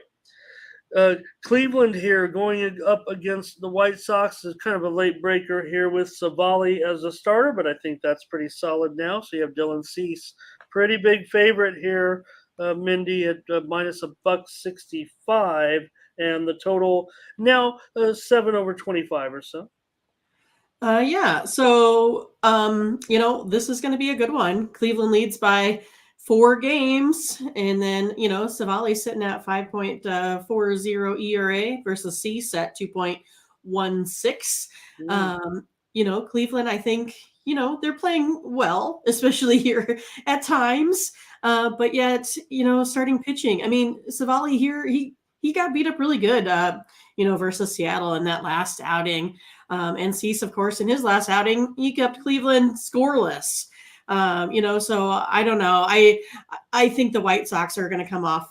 Cleveland here going up against the White Sox is kind of a late breaker here with Savali as a starter, but I think that's pretty solid now. So you have Dylan Cease, pretty big favorite here, Mindy at minus $1.65, and the total now 7/25 or so. Yeah. So, this is going to be a good one. Cleveland leads by 4 games, and then Savali sitting at 5.40 ERA versus Cease at 2.16. Cleveland, I think they're playing well, especially here at times. But yet, starting pitching. I mean, Savali here, he got beat up really good. Versus Seattle in that last outing. And Cease, of course, in his last outing, he kept Cleveland scoreless. So I don't know. I think the White Sox are going to come off,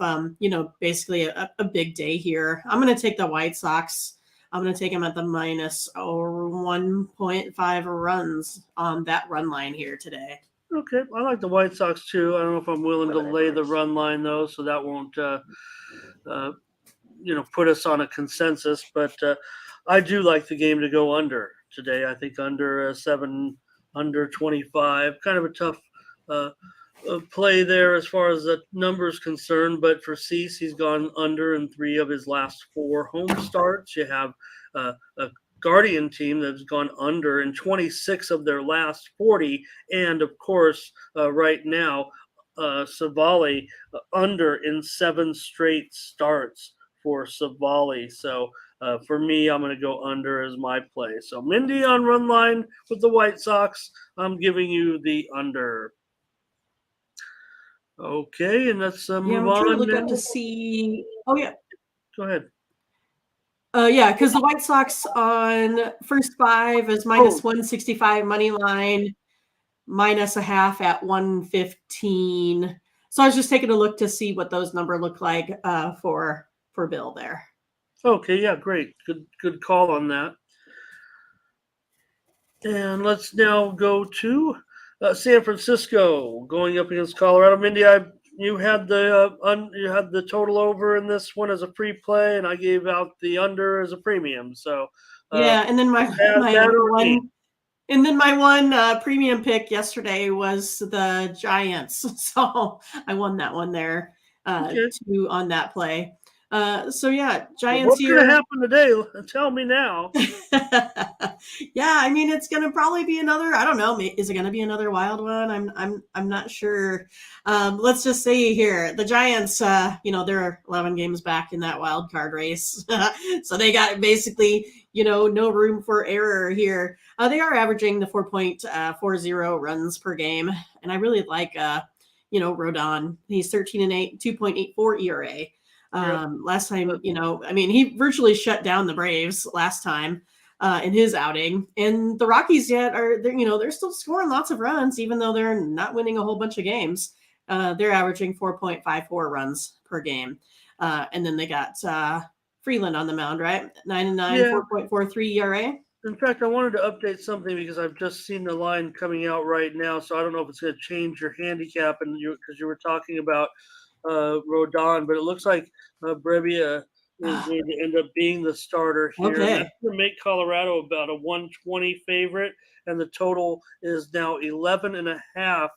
basically a big day here. I'm going to take the White Sox. I'm going to take them at the minus 1.5 runs on that run line here today. Okay, I like the White Sox too. I don't know if I'm willing to lay the run line though, so that won't, put us on a consensus. But I do like the game to go under today. I think under 7, under 25. Kind of a tough play there as far as the numbers concerned. But for Cease, he's gone under in 3 of his last 4 home starts. You have a Guardian team that's gone under in 26 of their last 40. And of course, right now, Savali under in 7 straight starts for Savali. So for me, I'm going to go under as my play. So Mindy on run line with the White Sox. I'm giving you the under. Okay, and let's move I'm on. trying to look up to see. Oh yeah, go ahead. Because the White Sox on first 5 is minus 165 money line, minus a half at 115. So I was just taking a look to see what those numbers look like for Bill there. Okay, yeah, great. Good call on that. And let's now go to San Francisco going up against Colorado. Mindy, you had the total over in this one as a free play, and I gave out the under as a premium. So and then my one premium pick yesterday was the Giants, so I won that one there too on that play. Giants what's here. What's going to happen today? Tell me now. Yeah, I mean it's going to probably be another. I don't know. Is it going to be another wild one? I'm not sure. Let's just say here the Giants. They're 11 games back in that wild card race, so they got basically no room for error here. They are averaging the 4.40 runs per game, and I really like Rodon. He's 13-8, 2.84 ERA. Last time, he virtually shut down the Braves last time in his outing, and the Rockies they're still scoring lots of runs, even though they're not winning a whole bunch of games. They're averaging 4.54 runs per game. And then they got Freeland on the mound, right? 9-9, 4.43 ERA. In fact, I wanted to update something because I've just seen the line coming out right now, so I don't know if it's going to change your handicap, and because you were talking about Rodon, but it looks like Brevia is going to end up being the starter here. Okay. That's going to make Colorado about a 120 favorite, and the total is now 11.5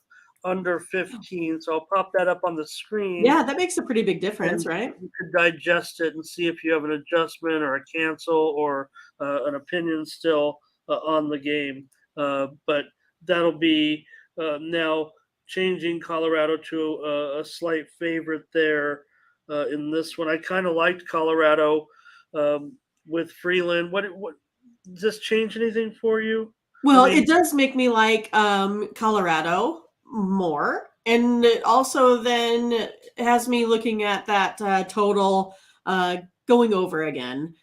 under 15. So I'll pop that up on the screen. Yeah, that makes a pretty big difference, right? You could digest it and see if you have an adjustment or a cancel or an opinion still on the game. But that'll be now changing Colorado to a slight favorite there in this one. I kind of liked Colorado with Freeland. What does this change anything for you? Well, it does make me like Colorado more, and it also then has me looking at that total going over again.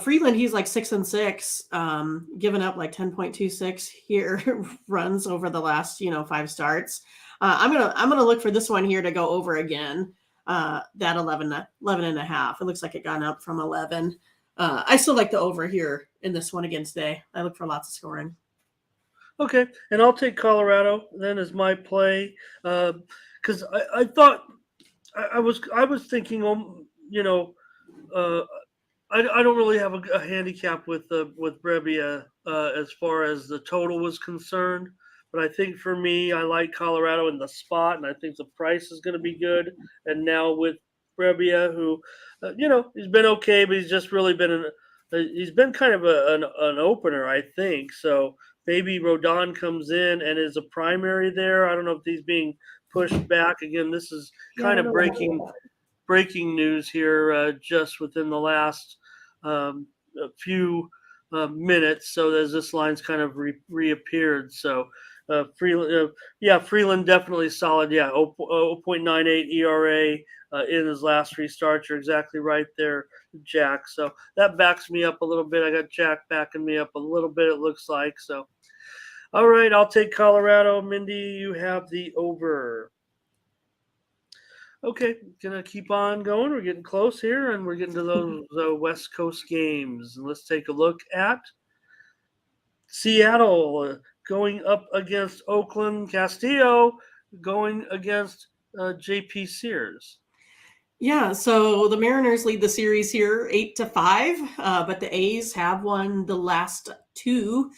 Freeland, he's like 6-6, giving up like 10.26 here runs over the last 5 starts. I'm gonna look for this one here to go over again. That 11.5. It looks like it gone up from 11. I still like the over here in this one again today. I look for lots of scoring. Okay, and I'll take Colorado then as my play because I thought I was thinking, uh, I don't really have a handicap with Brebbia as far as the total was concerned. But I think for me, I like Colorado in the spot, and I think the price is going to be good. And now with Brebbia, who, he's been okay, but he's just really been he's been kind of an opener, I think. So maybe Rodon comes in and is a primary there. I don't know if he's being pushed back again. This is Yeah, I kind don't of know about breaking news here just within the last a few minutes. So as this line's kind of reappeared. So Freeland definitely solid. Yeah, 0.98 ERA in his last three starts. You're exactly right there, Jack. So that backs me up a little bit. I got Jack backing me up a little bit, it looks like. So, all right, I'll take Colorado. Mindy, you have the over. Okay, gonna keep on going. We're getting close here, and we're getting to those West Coast games. And let's take a look at Seattle going up against Oakland. Castillo going against JP Sears. Yeah, so the Mariners lead the series here 8-5, but the A's have won the last two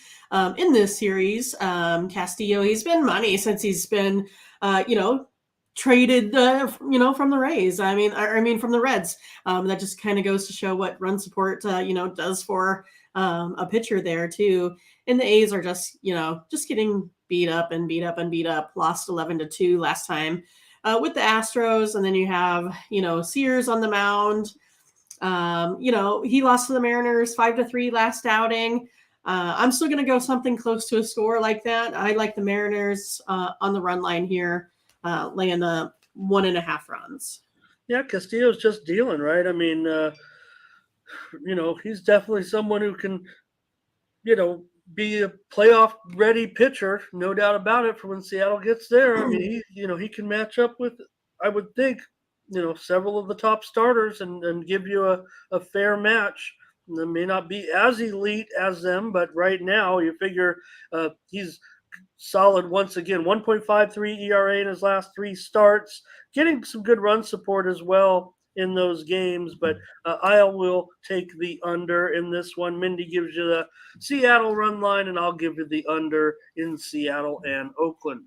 in this series. Castillo, he's been money since he's been, traded, from the Rays. I mean from the Reds. That just kind of goes to show what run support, does for a pitcher there too. And the A's are just getting beat up and beat up and beat up. Lost 11-2 last time with the Astros, and then you have Sears on the mound. He lost to the Mariners 5-3 last outing. I'm still going to go something close to a score like that. I like the Mariners on the run line here, laying the 1.5 runs. Yeah, Castillo's just dealing, right? I mean, he's definitely someone who can, be a playoff ready pitcher, no doubt about it, for when Seattle gets there. I mean, he can match up with, I would think, several of the top starters and give you a fair match. It may not be as elite as them, but right now you figure he's solid once again. 1.53 ERA in his last three starts, getting some good run support as well in those games. But I will take the under in this one. Mindy gives you the Seattle run line, and I'll give you the under in Seattle and Oakland.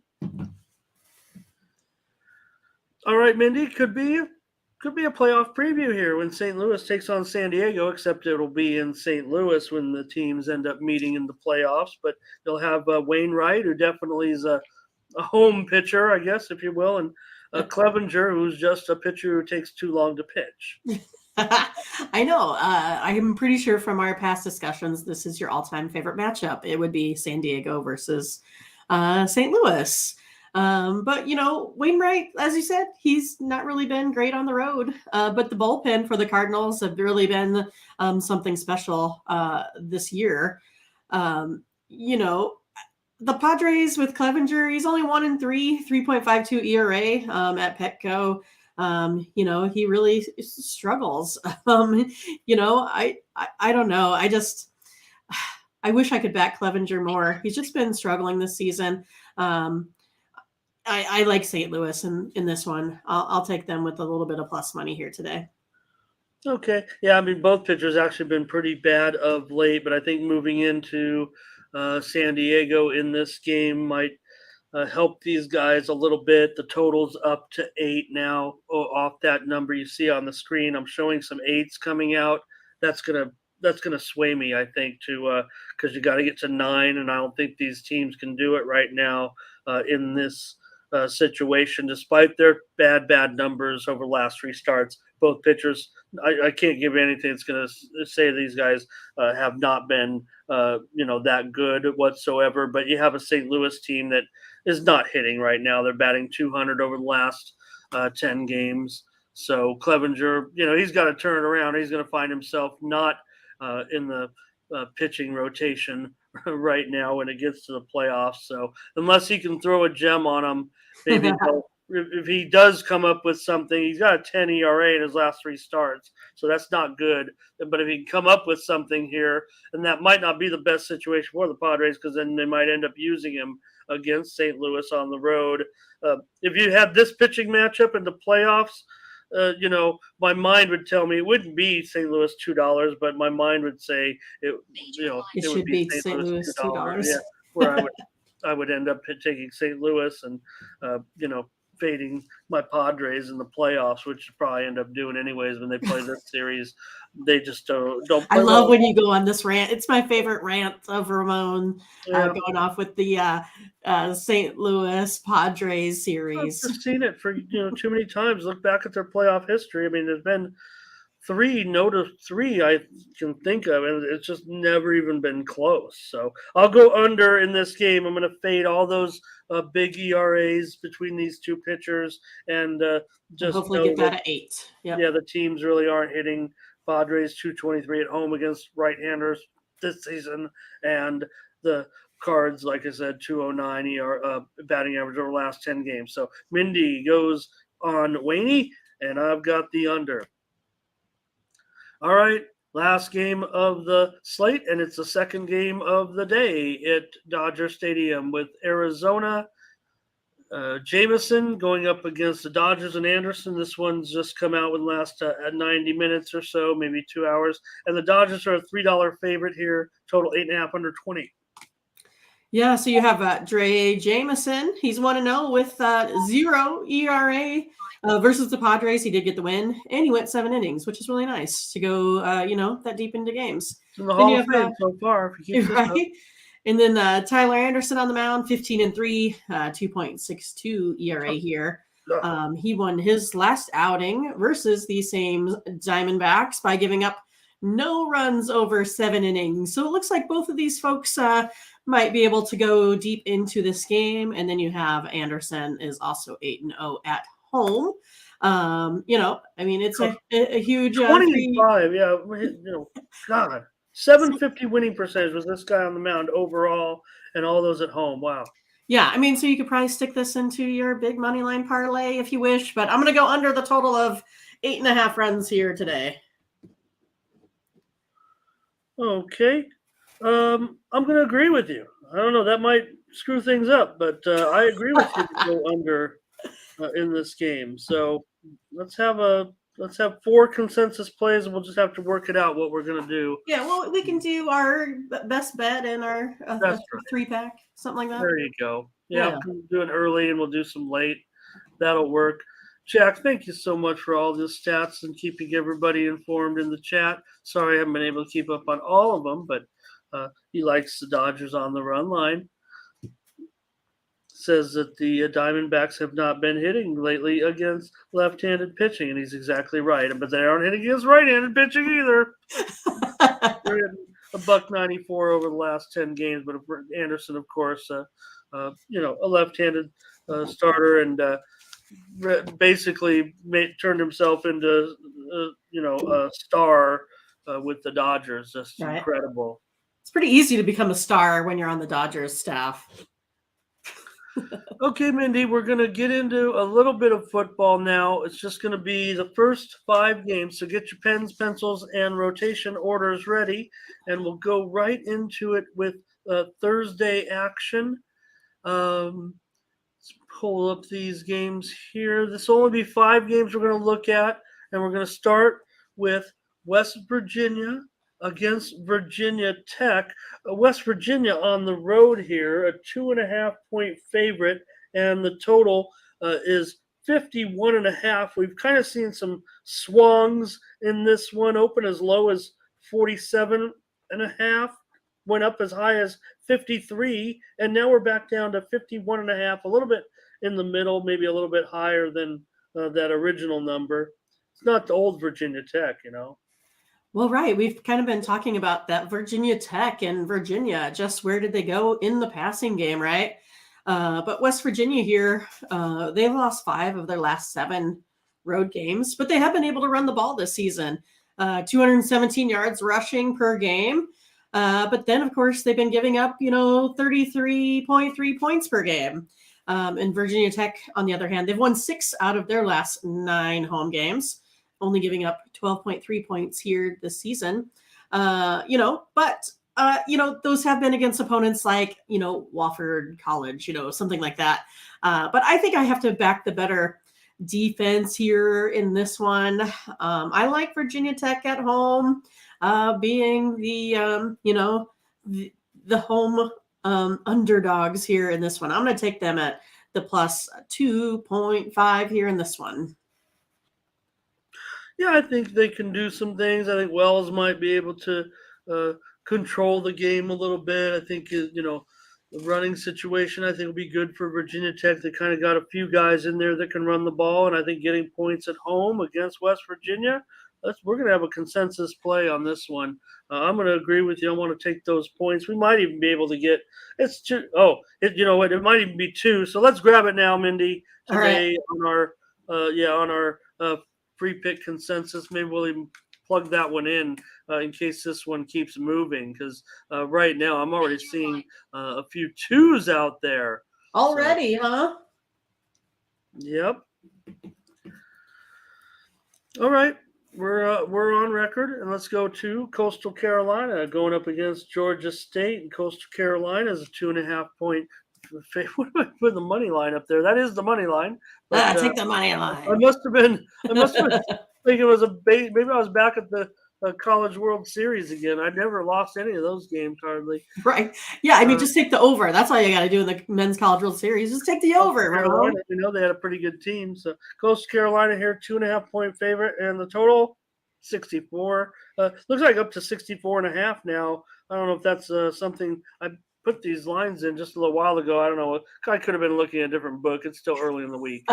All right, Mindy, could be a playoff preview here when St. Louis takes on San Diego, except it'll be in St. Louis when the teams end up meeting in the playoffs. But they'll have Wainwright, who definitely is a home pitcher, I guess, if you will, and Clevenger, who's just a pitcher who takes too long to pitch. I know. I'm pretty sure from our past discussions, this is your all-time favorite matchup. It would be San Diego versus St. Louis. But Wainwright, as you said, he's not really been great on the road. But the bullpen for the Cardinals have really been something special this year. The Padres with Clevenger, he's only 1-3, 3.52 ERA at Petco. He really struggles. I don't know. I wish I could back Clevenger more. He's just been struggling this season. I like St. Louis in this one. I'll take them with a little bit of plus money here today. Okay. Yeah, I mean, both pitchers actually been pretty bad of late, but I think moving into San Diego in this game might help these guys a little bit. The total's up to 8 now off that number you see on the screen. I'm showing some 8s coming out. That's gonna sway me, I think, to because you got to get to 9, and I don't think these teams can do it right now in this situation, despite their bad numbers over the last 3 starts. Both pitchers, I can't give anything that's going to say these guys have not been, that good whatsoever. But you have a St. Louis team that is not hitting right now. They're batting 200 over the last 10 games. So Clevenger, he's got to turn it around. He's going to find himself not in the pitching rotation right now when it gets to the playoffs. So unless he can throw a gem on them, maybe if he does come up with something, he's got a 10 ERA in his last 3 starts, so that's not good. But if he can come up with something here, and that might not be the best situation for the Padres, because then they might end up using him against St. Louis on the road. If you had this pitching matchup in the playoffs, my mind would tell me it wouldn't be St. Louis $2, but my mind would say It it would should be be St. St. Louis Louis $2. Yeah, $2. where I would end up taking St. Louis and fading my Padres in the playoffs, which you probably end up doing anyways when they play this series. They just don't I play love well. when you go on this rant. It's my favorite rant of Ramon Yeah. going off with the St. Louis Padres I've series. just seen it for too many times. Look back at their playoff history. I mean, there's been 3 I can think of, and it's just never even been close. So I'll go under in this game. I'm going to fade all those big ERAs between these two pitchers, and And just hopefully know get that that at 8. Yep. the teams really aren't hitting. Padres 223 at home against right-handers this season, and the Cards, like I said, 209 batting average over the last 10 games. So Mindy goes on Waney, and I've got the under. All right, last game of the slate, and it's the second game of the day at Dodger Stadium with Arizona. Jameson going up against the Dodgers and Anderson. This one's just come out with last 90 minutes or so, maybe 2 hours. And the Dodgers are a $3 favorite here, total 8.5 under 20. Yeah, so you have Dre Jameson. He's 1-0 with 0 ERA versus the Padres. He did get the win, and he went 7 innings, which is really nice to go, that deep into games. In the Then you Hall of have, Fame so far, if you keep this up. right? And then Tyler Anderson on the mound, 15-3, 2.62 ERA here. He won his last outing versus the same Diamondbacks by giving up no runs over 7 innings. So it looks like both of these folks might be able to go deep into this game. And then you have Anderson is also 8-0 at home. It's a huge 25. Yeah, God. 750 winning percentage was this guy on the mound overall, and all those at home. Wow. Yeah, I mean, so you could probably stick this into your big money line parlay if you wish, but I'm going to go under the total of 8.5 runs here today. Okay. I'm going to agree with you. I don't know. That might screw things up, but I agree with you to go under in this game. So let's have 4 consensus plays, and we'll just have to work it out what we're going to do. Yeah, well, we can do our best bet and our Right. 3-pack, something like that. There you go. Yeah, we'll do it early, and we'll do some late. That'll work. Jack, thank you so much for all the stats and keeping everybody informed in the chat. Sorry I haven't been able to keep up on all of them, but he likes the Dodgers on the run line. Says that the Diamondbacks have not been hitting lately against left-handed pitching, and he's exactly right. But they aren't hitting against right-handed pitching either. They're hitting $1.94 over the last 10 games. But Anderson, of course, a left-handed starter, and basically turned himself into a star with the Dodgers. Just right. Incredible. It's pretty easy to become a star when you're on the Dodgers staff. Okay, Mindy, we're going to get into a little bit of football now. It's just going to be the first 5 games. So get your pens, pencils, and rotation orders ready, and we'll go right into it with Thursday action. Let's pull up these games here. This will only be 5 games we're going to look at, and we're going to start with West Virginia against Virginia Tech. West Virginia on the road here, a 2.5-point favorite, and the total is 51.5. We've kind of seen some swings in this one. Open as low as 47.5, went up as high as 53, and now we're back down to 51.5, a little bit in the middle, maybe a little bit higher than that original number. It's not the old Virginia Tech, Well, right. We've kind of been talking about that Virginia Tech and Virginia, just where did they go in the passing game, right? But West Virginia here, they've lost 5 of their last 7 road games, but they have been able to run the ball this season. 217 yards rushing per game. But then, of course, they've been giving up, 33.3 points per game. And Virginia Tech, on the other hand, they've won 6 out of their last 9 home games, only giving up 12.3 points here this season. But those have been against opponents like, Wofford College, something like that. But I think I have to back the better defense here in this one. I like Virginia Tech at home, being the home underdogs here in this one. I'm going to take them at the plus 2.5 here in this one. Yeah, I think they can do some things. I think Wells might be able to control the game a little bit. I think the running situation I think will be good for Virginia Tech. They kind of got a few guys in there that can run the ball, and I think getting points at home against West Virginia, we're going to have a consensus play on this one. I'm going to agree with you. I want to take those points. We might even be able to get it's two. Oh, you know what? It might even be two. So let's grab it now, Mindy. Today on our free pick consensus. Maybe we'll even plug that one in case this one keeps moving. Because right now I'm already seeing a few twos out there already, huh? Yep. All right. We're on record, and let's go to Coastal Carolina going up against Georgia State. And Coastal Carolina is a 2.5 point. What do I put the money line up there? That is the money line. But, take the money line. I must have been thinking it was a bait. Maybe I was back at the College World Series again. I never lost any of those games hardly. Right. Yeah. I mean, just take the over. That's all you got to do in the Men's College World Series. Just take the over. Carolina, they had a pretty good team. So Coastal Carolina here, 2.5 point favorite, and the total 64. Looks like up to 64.5 now. I don't know if that's something I put these lines in just a little while ago. I don't know. I could have been looking at a different book. It's still early in the week.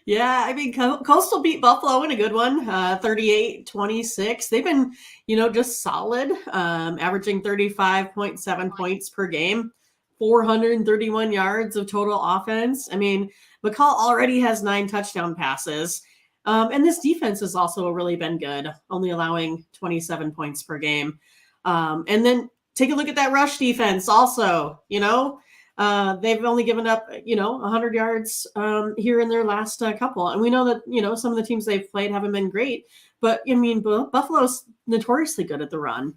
Yeah, I mean, Coastal beat Buffalo in a good one, 38-26. They've been, just solid, averaging 35.7 points per game, 431 yards of total offense. I mean, McCall already has 9 touchdown passes. And this defense has also really been good, only allowing 27 points per game. And then take a look at that rush defense also, they've only given up, 100 yards here in their last couple. And we know that, some of the teams they've played haven't been great. But, I mean, Buffalo's notoriously good at the run.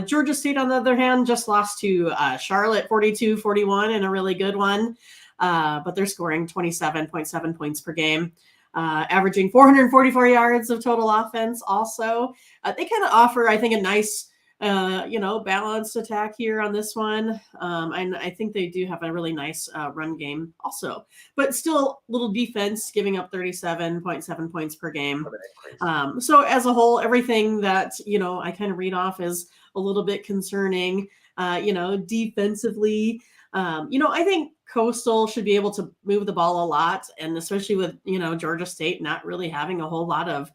Georgia State, on the other hand, just lost to Charlotte 42-41 in a really good one. But they're scoring 27.7 points per game. Averaging 444 yards of total offense also. They kind of offer, I think, a nice balanced attack here on this one. And I think they do have a really nice run game also, but still little defense, giving up 37.7 points per game. So as a whole, everything that, I kind of read off is a little bit concerning, defensively. I think Coastal should be able to move the ball a lot, and especially with, Georgia State not really having a whole lot of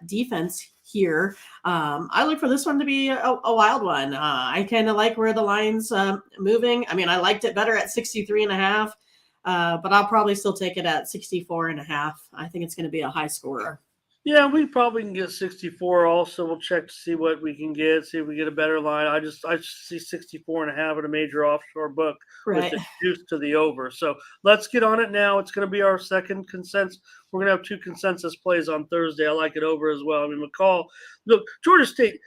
defense here. I look for this one to be a wild one. I kind of like where the line's moving. I mean, I liked it better at 63.5, but I'll probably still take it at 64.5. I think it's going to be a high scorer. Yeah, we probably can get 64 also. We'll check to see what we can get, see if we get a better line. I just see 64.5 in a major offshore book with the juice to the over. So let's get on it now. It's going to be our second consensus. We're going to have 2 consensus plays on Thursday. I like it over as well. I mean, McCall, look, Georgia State,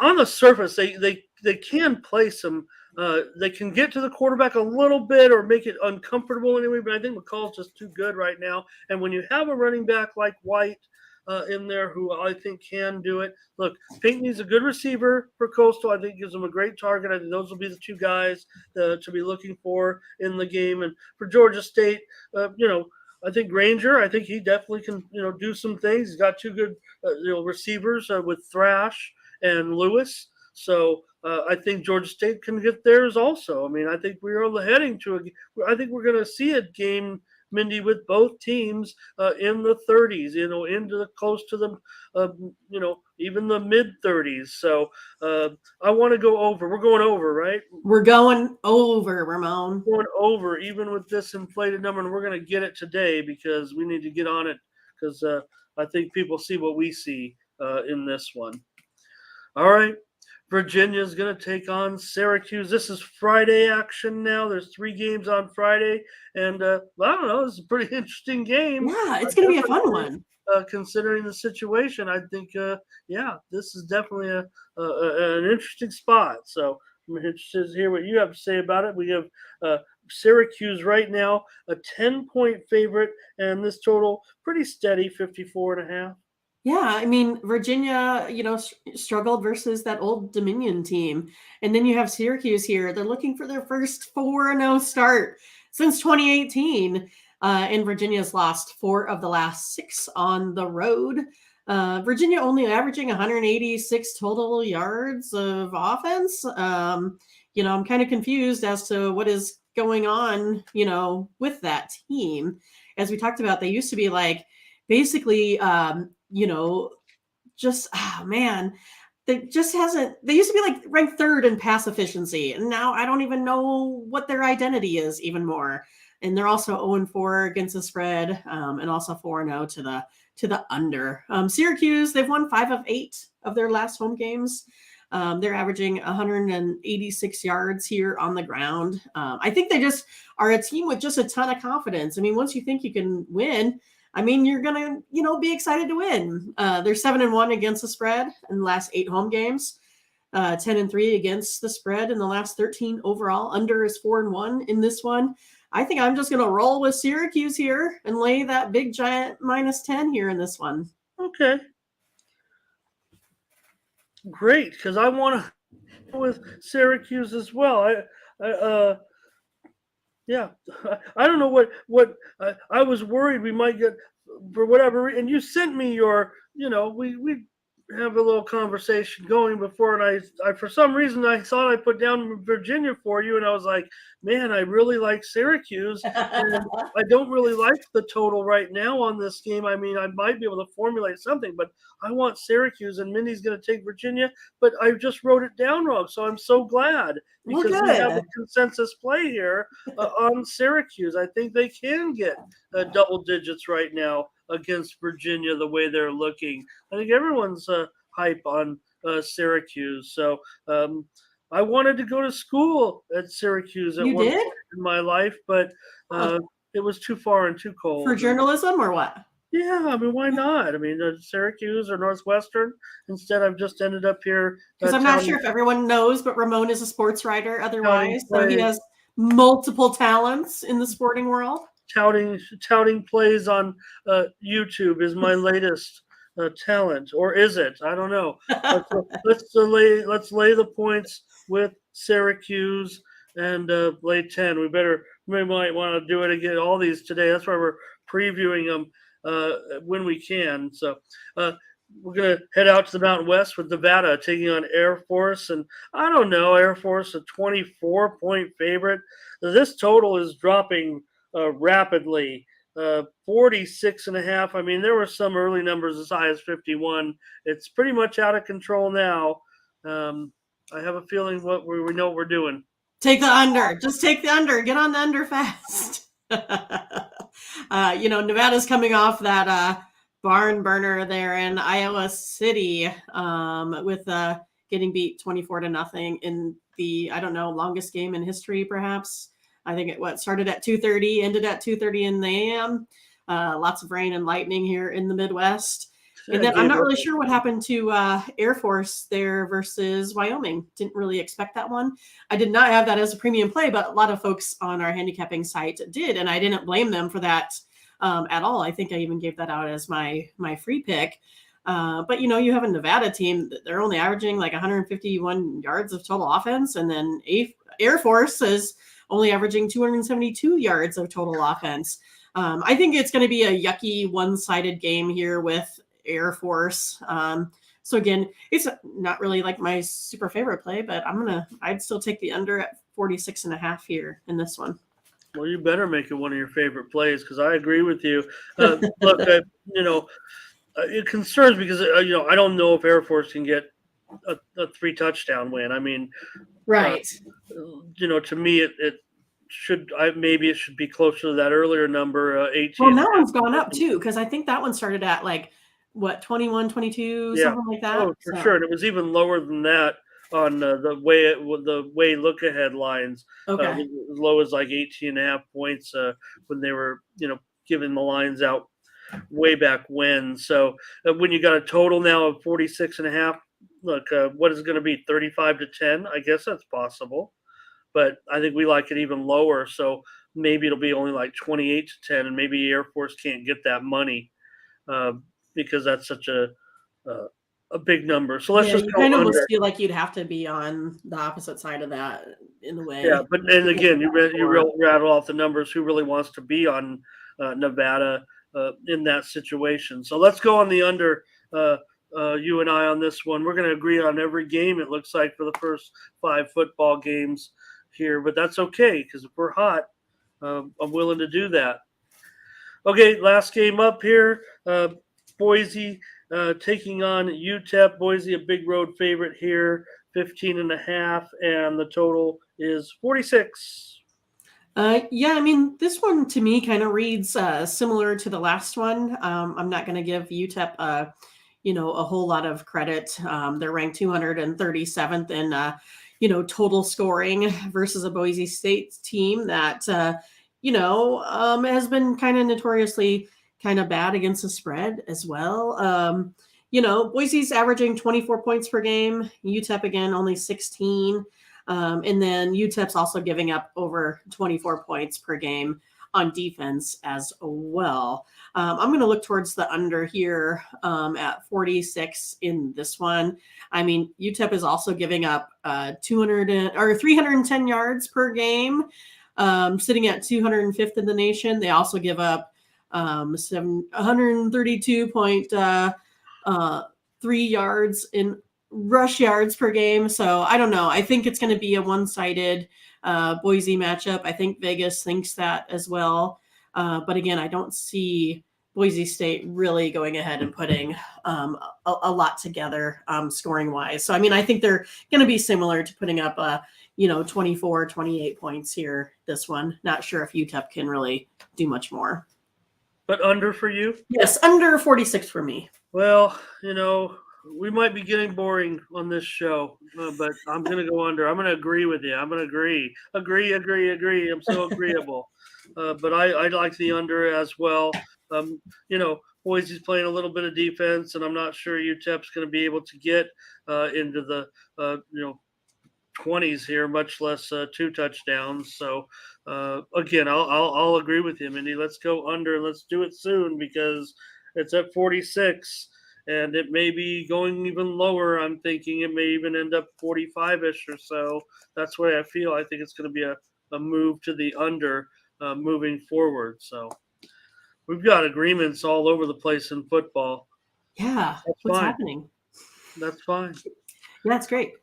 on the surface, they can play some. They can get to the quarterback a little bit or make it uncomfortable anyway, but I think McCall's just too good right now. And when you have a running back like White in there who I think can do it, look, Pinckney's a good receiver for Coastal. I think gives them a great target. I think those will be the 2 guys to be looking for in the game. And for Georgia State, I think Granger, I think he definitely can, do some things. He's got 2 good, receivers with Thrash and Lewis. So I think Georgia State can get theirs also. I mean, I think we are heading to I think we're going to see a game, Mindy, with both teams in the 30s, into the close to the, even the mid 30s. So I want to go over. We're going over, right? We're going over, Ramon. Going over, even with this inflated number, and we're going to get it today because we need to get on it because I think people see what we see in this one. All right. Virginia is going to take on Syracuse. This is Friday action now. There's 3 games on Friday. And I don't know. It's a pretty interesting game. Yeah, it's going to be a fun one. Considering the situation, I think, this is definitely an interesting spot. So I'm interested to hear what you have to say about it. We have Syracuse right now, a 10-point favorite, and this total pretty steady, 54.5. Yeah, I mean, Virginia, struggled versus that Old Dominion team. And then you have Syracuse here. They're looking for their first 4-0 start since 2018. And Virginia's lost 4 of the last 6 on the road. Virginia only averaging 186 total yards of offense. I'm kind of confused as to what is going on, with that team. As we talked about, they used to be like basically just man, they just hasn't they used to be like ranked third in pass efficiency, and now I don't even know what their identity is even more. And they're also 0-4 against the spread, and also 4-0 to the under. Syracuse, they've won 5 of 8 of their last home games. They're averaging 186 yards here on the ground. I think they just are a team with just a ton of confidence. I mean, once you think you can win, I mean, you're gonna, be excited to win. They're 7-1 against the spread in the last 8 home games. 10-3 against the spread in the last 13 overall. Under is 4-1 in this one. I think I'm just gonna roll with Syracuse here and lay that big giant -10 here in this one. Okay, great, because I want to go with Syracuse as well. Yeah, I don't know what I was worried we might get for whatever. And you sent me your, we have a little conversation going before, and I for some reason I thought I put down Virginia for you, and I was like, man, I really like Syracuse, and I don't really like the total right now on this game. I mean, I might be able to formulate something, but I want Syracuse, and Mindy's going to take Virginia, but I just wrote it down wrong, so I'm so glad because we have a consensus play here on Syracuse. I think they can get double digits right now against Virginia the way they're looking. I think everyone's hype on Syracuse. So I wanted to go to school at Syracuse at one point in my life, but it was too far and too cold. For journalism or what? Yeah, I mean, why not? I mean, Syracuse or Northwestern. Instead, I've just ended up here. Because I'm not sure if everyone knows, but Ramon is a sports writer otherwise. So he has multiple talents in the sporting world. Touting plays on YouTube is my latest talent, or is it? I don't know. Let's lay the points with Syracuse and lay 10. We might want to do it again. All these today. That's why we're previewing them when we can. So we're gonna head out to the Mountain West with Nevada taking on Air Force, and I don't know, Air Force a 24-point favorite. This total is dropping rapidly. 46.5. I mean, there were some early numbers as high as 51. It's pretty much out of control now. I have a feeling we know what we're doing. Take the under. Just take the under. Get on the under fast. Nevada's coming off that barn burner there in Iowa City with getting beat 24-0 in the, I don't know, longest game in history, perhaps. I think it started at 2:30, ended at 2:30 in the a.m. Lots of rain and lightning here in the Midwest. And then I'm not really sure what happened to Air Force there versus Wyoming. Didn't really expect that one. I did not have that as a premium play, but a lot of folks on our handicapping site did, and I didn't blame them for that at all. I think I even gave that out as my free pick. But you have a Nevada team that they're only averaging like 151 yards of total offense, and then Air Force is only averaging 272 yards of total offense. I think it's going to be a yucky one-sided game here with Air Force. So again, it's not really like my super favorite play, but I'd still take the under at 46.5 here in this one. Well, you better make it one of your favorite plays because I agree with you. Look, it concerns me because I don't know if Air Force can get a 3-touchdown win. I mean, right. To me, it should be closer to that earlier number, 18. Well, that one's gone up too because I think that one started at like what 21, 22, something like that. Oh, for sure, and it was even lower than that on the way look ahead lines. Okay, as low as like 18.5 points when they were giving the lines out way back when. So when you got a total now of 46.5, look, what is it going to be, 35-10? I guess that's possible, but I think we like it even lower. So maybe it'll be only like 28-10, and maybe Air Force can't get that money uh, because that's such uh, a big number. So let's Yeah, just you go kind of almost under. feel like you'd have to be on the opposite side of that in a Yeah, way. but and Because of again, that you score. rattle off the numbers. Who really wants to be on Nevada in that situation? So let's go on the under. Uh, you and I on this one. We're going to agree on every game. It looks like for the first 5 football games here, but that's okay because if we're hot, I'm willing to do that. Okay, last game up here. Boise taking on UTEP. Boise, a big road favorite here, 15.5, and the total is 46. Yeah, I mean, this one to me kind of reads similar to the last one. I'm not going to give UTEP, a whole lot of credit. They're ranked 237th in, total scoring versus a Boise State team that, has been kind of notoriously kind of bad against the spread as well. Boise's averaging 24 points per game. UTEP again only 16. And then UTEP's also giving up over 24 points per game on defense as well. I'm going to look towards the under here at 46 in this one. I mean, UTEP is also giving up 310 yards per game, sitting at 205th in the nation. They also give up 132.3 yards in rush yards per game. So I don't know. I think it's going to be a one-sided Boise matchup. I think Vegas thinks that as well. But again, I don't see Boise State really going ahead and putting a lot together scoring wise. So, I mean, I think they're going to be similar to putting up 24, 28 points here. This one, not sure if UTEP can really do much more. But under for you? Yes, under 46 for me. Well, we might be getting boring on this show, but I'm going to go under. I'm going to agree with you. I'm going to agree. Agree. I'm so agreeable. But I like the under as well. Boise's playing a little bit of defense, and I'm not sure UTEP's going to be able to get into the, 20s here, much less 2 touchdowns. So again, I'll agree with you, Mindy. Let's go under. Let's do it soon because it's at 46, and it may be going even lower. I'm thinking it may even end up 45ish or so. That's the way I feel. I think it's going to be a move to the under moving forward. So we've got agreements all over the place in football. Yeah, That's what's fine. happening? That's fine. Yeah, it's great.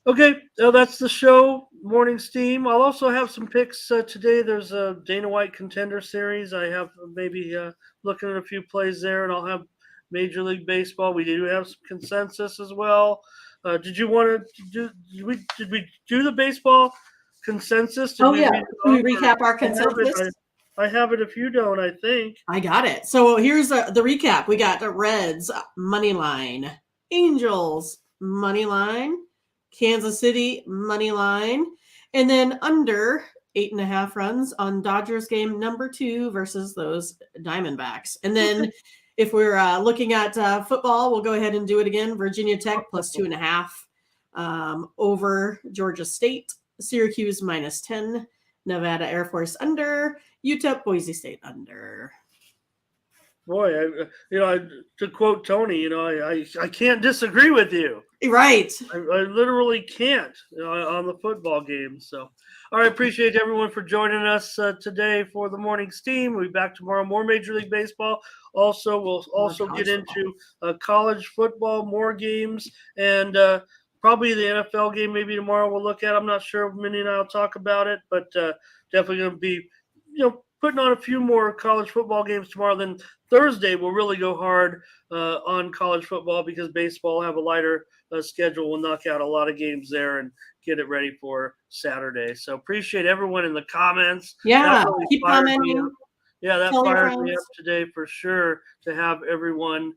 Okay, that's the show, Morning Steam. I'll also have some picks today. There's a Dana White Contender Series. I have maybe looking at a few plays there, and I'll have Major League Baseball. We do have some consensus as well. Did you want to do? Did we do the baseball consensus? Did Oh we yeah, read it can we off, recap our I have it. consensus? I have it if you don't. I think. I got it. So here's the recap. We got the Reds money line, Angels money line, Kansas City money line, and then under 8.5 runs on Dodgers game number 2 versus those Diamondbacks. And then if we're looking at football, we'll go ahead and do it again. Virginia Tech plus 2.5 over Georgia State, Syracuse minus 10, Nevada Air Force under, UTEP Boise State under. Boy, to quote Tony, I can't disagree with you. Right. I literally can't on the football game. So, all right, appreciate everyone for joining us today for the Morning Steam. We'll be back tomorrow. More Major League Baseball. Also, we'll also get into college football, more games, and probably the NFL game. Maybe tomorrow we'll look at. I'm not sure. Minnie and I will talk about it, but definitely going to be, putting on a few more college football games tomorrow. Then Thursday we'll really go hard on college football because baseball will have a lighter schedule. We'll knock out a lot of games there and get it ready for Saturday. So appreciate everyone in the comments. Yeah, really keep commenting. Yeah, that Tell fired me up today for sure to have everyone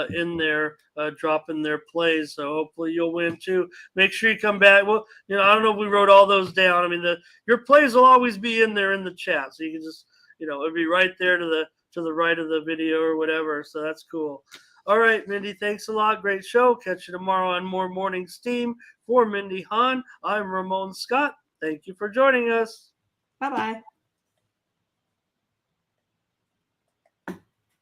in there dropping their plays. So hopefully you'll win too. Make sure you come back. Well, I don't know if we wrote all those down. I mean, your plays will always be in there in the chat, so you can just it'll be right there to the right of the video or whatever. So that's cool. All right, Mindy, thanks a lot. Great show. Catch you tomorrow on More Morning Steam. For Mindy Hahn, I'm Ramon Scott. Thank you for joining us. Bye-bye.